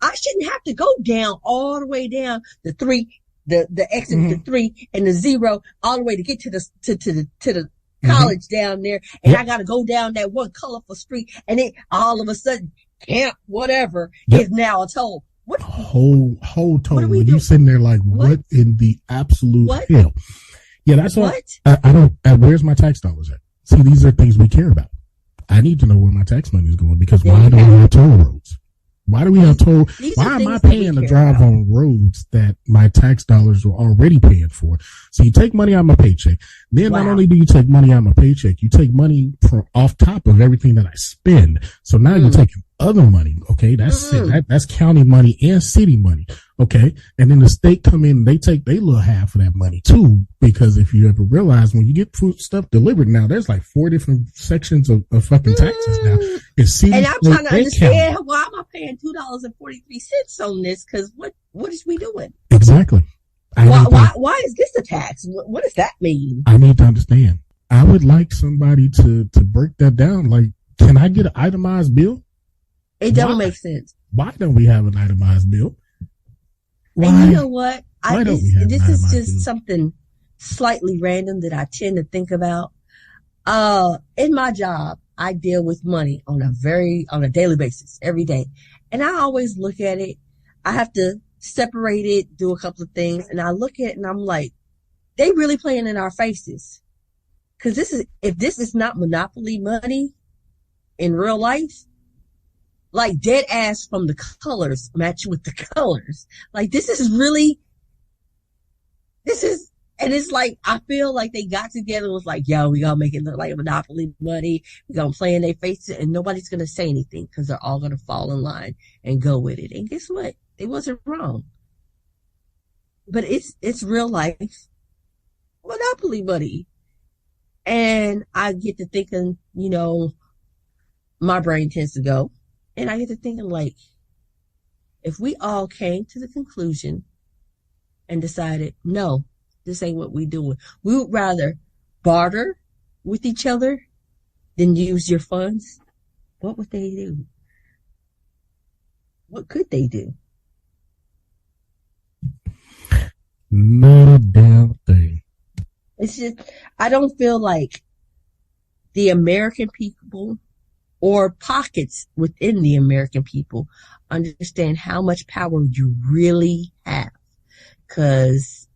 S2: I shouldn't have to go down all the way down the 3, the exit, the 3 and the 0, all the way to get to the college down there, and I got to go down that one colorful street, and it all of a sudden camp whatever is now a toll. What
S1: whole toll? When you sitting there like, what in the absolute hell? Yeah, that's what I don't. Where's my tax dollars at? See, these are things we care about. I need to know where my tax money is going, because why do we have toll roads? Why do we have toll? Why am I paying to drive on roads that my tax dollars are already paying for? So you take money out of my paycheck. Then not only do you take money out of my paycheck, you take money from off top of everything that I spend. So now you're taking other money. Okay. That's that's county money and city money. Okay. And then the state come in, they take their little half of that money too, because if you ever realize, when you get food stuff delivered now, there's like 4 different sections of fucking taxes now. It's city,
S2: and I'm trying to understand, why am I paying $2.43 on this? Because what is we doing?
S1: Exactly.
S2: Why is this a tax? What does that mean?
S1: I need to understand. I would like somebody to break that down. Like, can I get an itemized bill?
S2: It don't make sense.
S1: Why don't we have an itemized bill? Why?
S2: And you know what?
S1: This
S2: is just something slightly random that I tend to think about. In my job, I deal with money on a daily basis, every day. And I always look at it. I have to separate it, do a couple of things. And I look at it and I'm like, they really playing in our faces. Cause if this is not monopoly money in real life, like dead ass from the colors match with the colors. Like and it's like, I feel like they got together and was like, yo, we gonna make it look like monopoly money. We gonna play in their faces and nobody's gonna say anything, because they're all gonna fall in line and go with it. And guess what? They wasn't wrong. But it's real life monopoly money. And I get to thinking, my brain tends to go, and I get to thinking, like, if we all came to the conclusion and decided, no, this ain't what we doing. We would rather barter with each other than use your funds. What would they do? What could they do?
S1: Not a damn thing.
S2: It's just, I don't feel like the American people or pockets within the American people understand how much power you really have. Cause,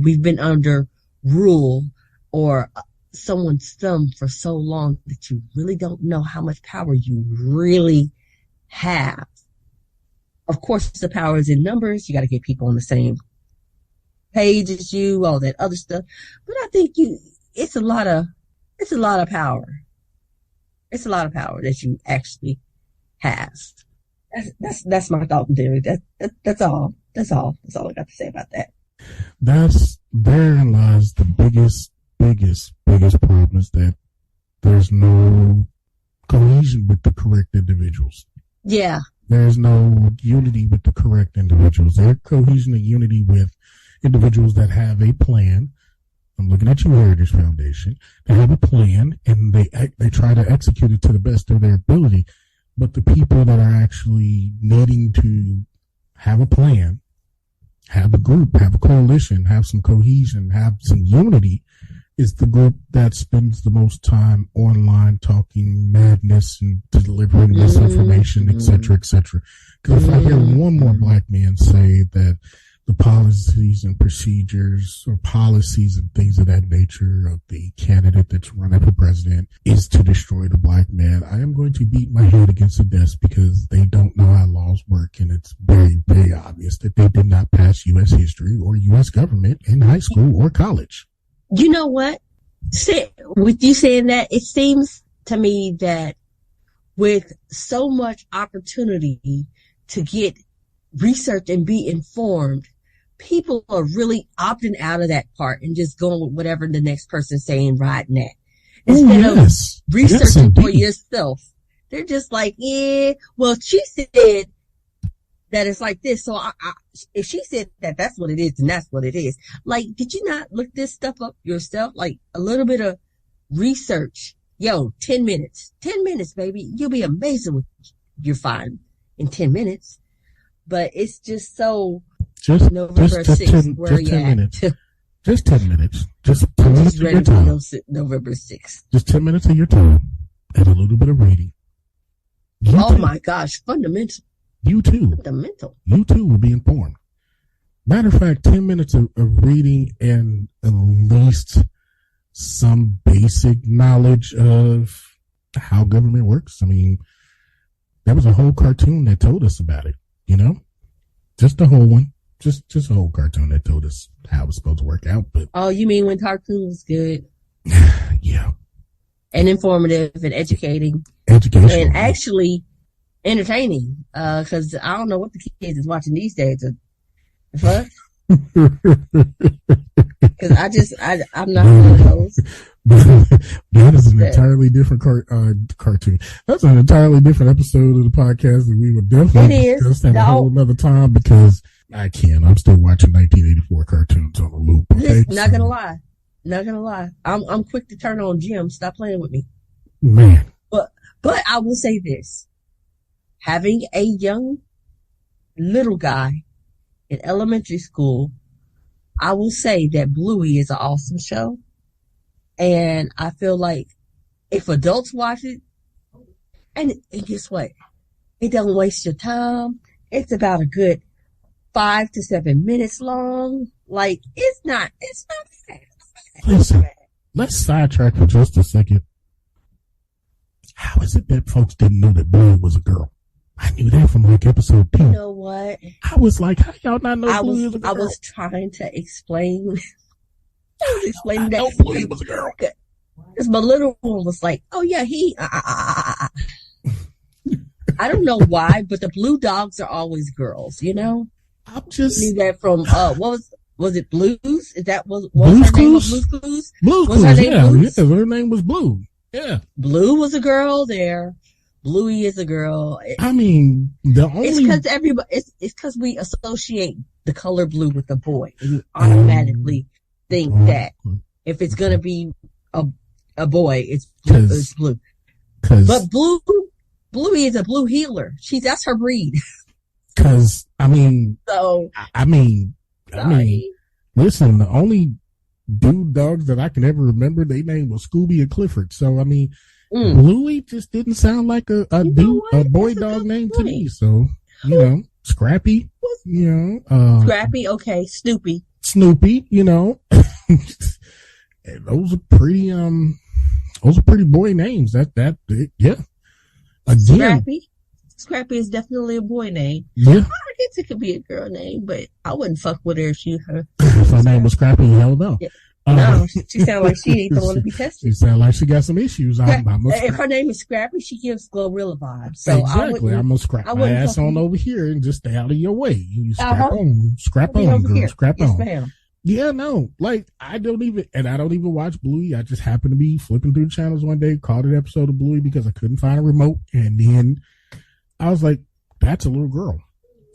S2: we've been under rule or someone's thumb for so long that you really don't know how much power you really have. Of course, the power is in numbers. You got to get people on the same page as you, all that other stuff. But I think it's a lot of power. It's a lot of power that you actually have. That's my thought and theory. That's all. That's all I got to say about that.
S1: Therein lies the biggest problem, is that there's no cohesion with the correct individuals.
S2: Yeah.
S1: There's no unity with the correct individuals. There's cohesion and unity with individuals that have a plan. I'm looking at your Heritage Foundation. They have a plan and they try to execute it to the best of their ability. But the people that are actually needing to have a plan, have a group, have a coalition, have some cohesion, have some unity, is the group that spends the most time online talking madness and delivering misinformation, et cetera, et cetera. Because if I hear one more black man say that the policies and procedures or policies and things of that nature of the candidate that's running for president is to destroy the black man, I am going to beat my head against the desk because they don't know how laws work, and it's very, very obvious that they did not pass U.S. history or U.S. government in high school or college.
S2: You know what? With you saying that, it seems to me that with so much opportunity to get research and be informed, people are really opting out of that part and just going with whatever the next person's saying right now. Instead of researching for yourself. They're just like, yeah, well, she said that it's like this. So if she said that that's what it is, then that's what it is. Like, did you not look this stuff up yourself? Like a little bit of research. 10 minutes. 10 minutes, baby. You'll be amazed what you'll find in 10 minutes. But it's just so November 6th, where you 10 minutes.
S1: Just 10 minutes. Just 10 minutes of your time.
S2: November 6th.
S1: Just 10 minutes of your time and a little bit of reading.
S2: My gosh, fundamental.
S1: You too will be informed. Matter of fact, 10 minutes of reading and at least some basic knowledge of how government works. I mean, there was a whole cartoon that told us about it, just the whole one, just a whole cartoon that told us how it was supposed to work out. But
S2: oh, you mean when cartoon was good?
S1: Yeah. And
S2: informative and educating.
S1: Educational.
S2: And actually entertaining, because I don't know what the kids is watching these days. Fuck. Because I'm not one of those.
S1: That is an entirely different cartoon. That's an entirely different episode of the podcast that we would definitely discuss at a whole another time, because I can't. I'm still watching 1984 cartoons on a loop. Okay?
S2: Not gonna lie. I'm quick to turn on Jim. Stop playing with me,
S1: man.
S2: But I will say this. Having a young little guy in elementary school, I will say that Bluey is an awesome show. And I feel like if adults watch it, and guess what? It don't waste your time. It's about a good 5 to 7 minutes long. Like, it's not bad.
S1: Listen, let's sidetrack for just a second. How is it that folks didn't know that Bluey was a girl? I knew that from like episode 2.
S2: You know what?
S1: I was like, how y'all not know Bluey was a girl?
S2: I was trying to explain. I was explaining that.
S1: I know Bluey was a girl.
S2: Because my little one was like, oh yeah, I don't know why, but the blue dogs are always girls,
S1: I'm just.
S2: I knew that from, what was it Blues? Is that what
S1: Blue's
S2: her name?
S1: Was
S2: Blues Clues?
S1: Blues
S2: was
S1: Clues,
S2: her name Blues?
S1: Yeah, her name was Blue. Yeah.
S2: Blue was a girl there. Bluey is a girl.
S1: I mean, it's
S2: because everybody. It's because we associate the color blue with a boy, and you automatically think that if it's gonna be a boy, it's blue. But Bluey is a blue healer. That's her breed.
S1: Because I mean, listen, the only dude dogs that I can ever remember, their name was Scooby and Clifford. So I mean. Bluey just didn't sound like a boy dog name to me. So, Scrappy,
S2: Scrappy, okay. Snoopy,
S1: and those are pretty boy names. Yeah. Again.
S2: Scrappy is definitely a boy name.
S1: Yeah.
S2: I guess it could be a girl name, but I wouldn't fuck with her if her.
S1: If her name was Scrappy, hell no.
S2: Yeah. No, she sounds like she ain't the one to be tested.
S1: She sounds like she got some issues.
S2: If her name is Scrappy, she gives Glorilla vibes. So
S1: exactly. I'm gonna scrap my ass on over here and just stay out of your way. You scrap on, girl. Scrap on.
S2: Ma'am.
S1: Yeah, no. Like, I don't even watch Bluey. I just happened to be flipping through the channels one day, caught an episode of Bluey because I couldn't find a remote. And then I was like, that's a little girl.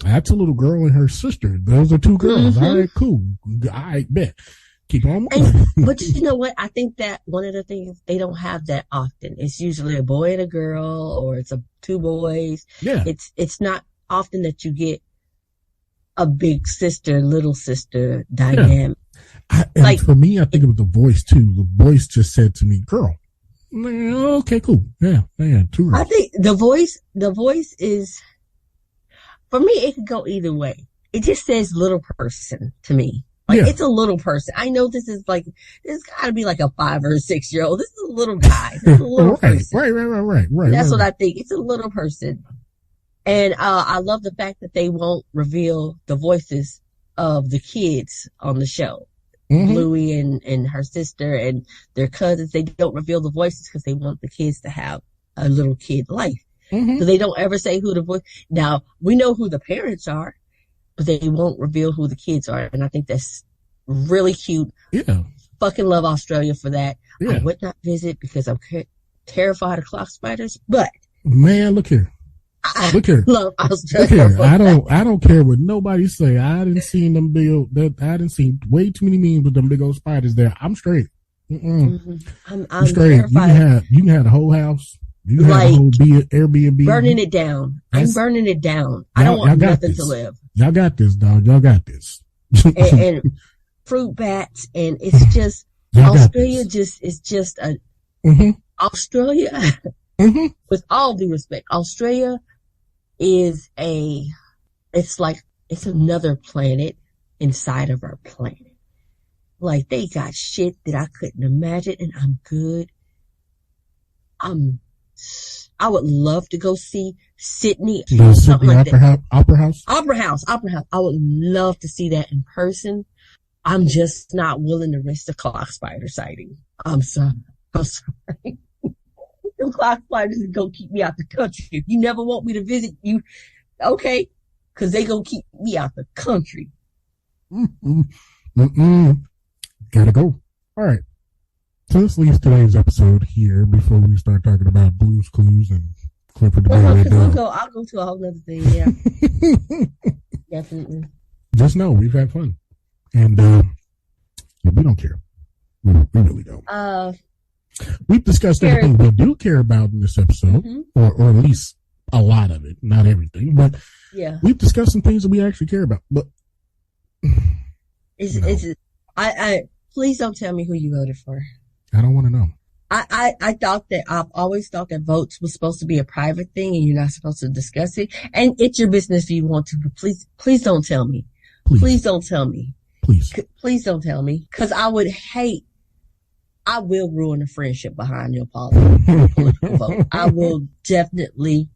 S1: That's a little girl and her sister. Those are two girls.
S2: Mm-hmm.
S1: All right, cool. I bet. Keep on moving.
S2: But you know what? I think that one of the things, they don't have that often. It's usually a boy and a girl, or it's two boys.
S1: Yeah.
S2: It's not often that you get a big sister, little sister dynamic.
S1: Yeah. For me, I think it was the voice too. The voice just said to me, "Girl." Okay, cool. Yeah, two girls.
S2: I think the voice is, for me, it could go either way. It just says little person to me. Like, it's a little person. I know this gotta be like a 5 or 6 year old. This is a little guy. This is a little person.
S1: Right.
S2: That's what I think. It's a little person. And, I love the fact that they won't reveal the voices of the kids on the show. Mm-hmm. Bluey and her sister and their cousins. They don't reveal the voices because they want the kids to have a little kid life. Mm-hmm. So they don't ever say who the voice. Now, we know who the parents are, but they won't reveal who the kids are. And I think that's really cute.
S1: Yeah.
S2: Fucking love Australia for that. Yeah. I would not visit because I'm terrified of clock spiders, but.
S1: Man, look here. Look here.
S2: Love Australia.
S1: Look here. I don't care what nobody say. I didn't see them I didn't see way too many memes with them big old spiders there. I'm straight. Mm-hmm. I'm straight. Terrified. You can have the whole house. You can have the whole Airbnb.
S2: Burning it down. I'm burning it down. I don't want nothing to live.
S1: Y'all got this, dog. Y'all got this.
S2: and fruit bats, and it's just Australia. It's just a Australia. Mm-hmm. With all due respect, Australia is it's another planet inside of our planet. Like, they got shit that I couldn't imagine, and I'm good. I would love to go see Sydney.
S1: Something like that. Opera House.
S2: I would love to see that in person. I'm just not willing to risk the clock spider sighting. I'm sorry. Them clock spiders is gonna keep me out the country. If you never want me to visit you, okay, because they gonna keep me out the country.
S1: Gotta go. All right. So this leaves today's episode here before we start talking about Blue's Clues and Clifford the Bear.
S2: I'll go to a whole other thing. Yeah, definitely.
S1: Just know we've had fun, and we don't care. We really don't. We've discussed everything we do care about in this episode, or at least a lot of it, not everything. But we've discussed some things that we actually care about. But
S2: please don't tell me who you voted for.
S1: I don't want to know.
S2: I've always thought that votes was supposed to be a private thing and you're not supposed to discuss it. And it's your business if you want to, but please don't tell me. Please don't tell me. Please don't tell me. Cause I will ruin a friendship behind your political vote. I will definitely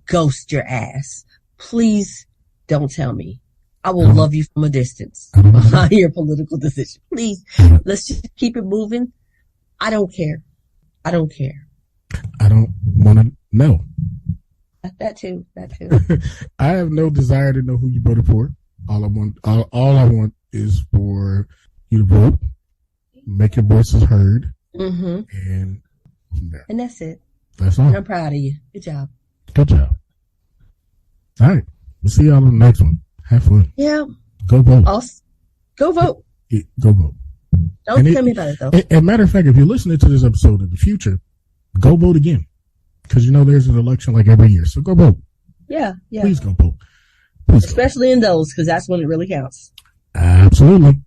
S2: ghost your ass. Please don't tell me. I will love you from a distance behind your political decision. Please, let's just keep it moving. I don't care. I don't
S1: want to know.
S2: That too.
S1: I have no desire to know who you voted for. All I want is for you to vote, make your voices heard, and
S2: that's it.
S1: That's all.
S2: And I'm proud of you. Good job.
S1: All right. We'll see y'all on the next one. Have fun.
S2: Yeah.
S1: Go vote.
S2: Go vote.
S1: Yeah, go vote.
S2: Don't tell me about it, though.
S1: As a matter of fact, if you're listening to this episode in the future, go vote again. Because there's an election like every year. So go vote.
S2: Yeah.
S1: Please go vote.
S2: Especially in those, because that's when it really counts.
S1: Absolutely.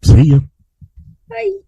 S1: See ya.
S2: Bye.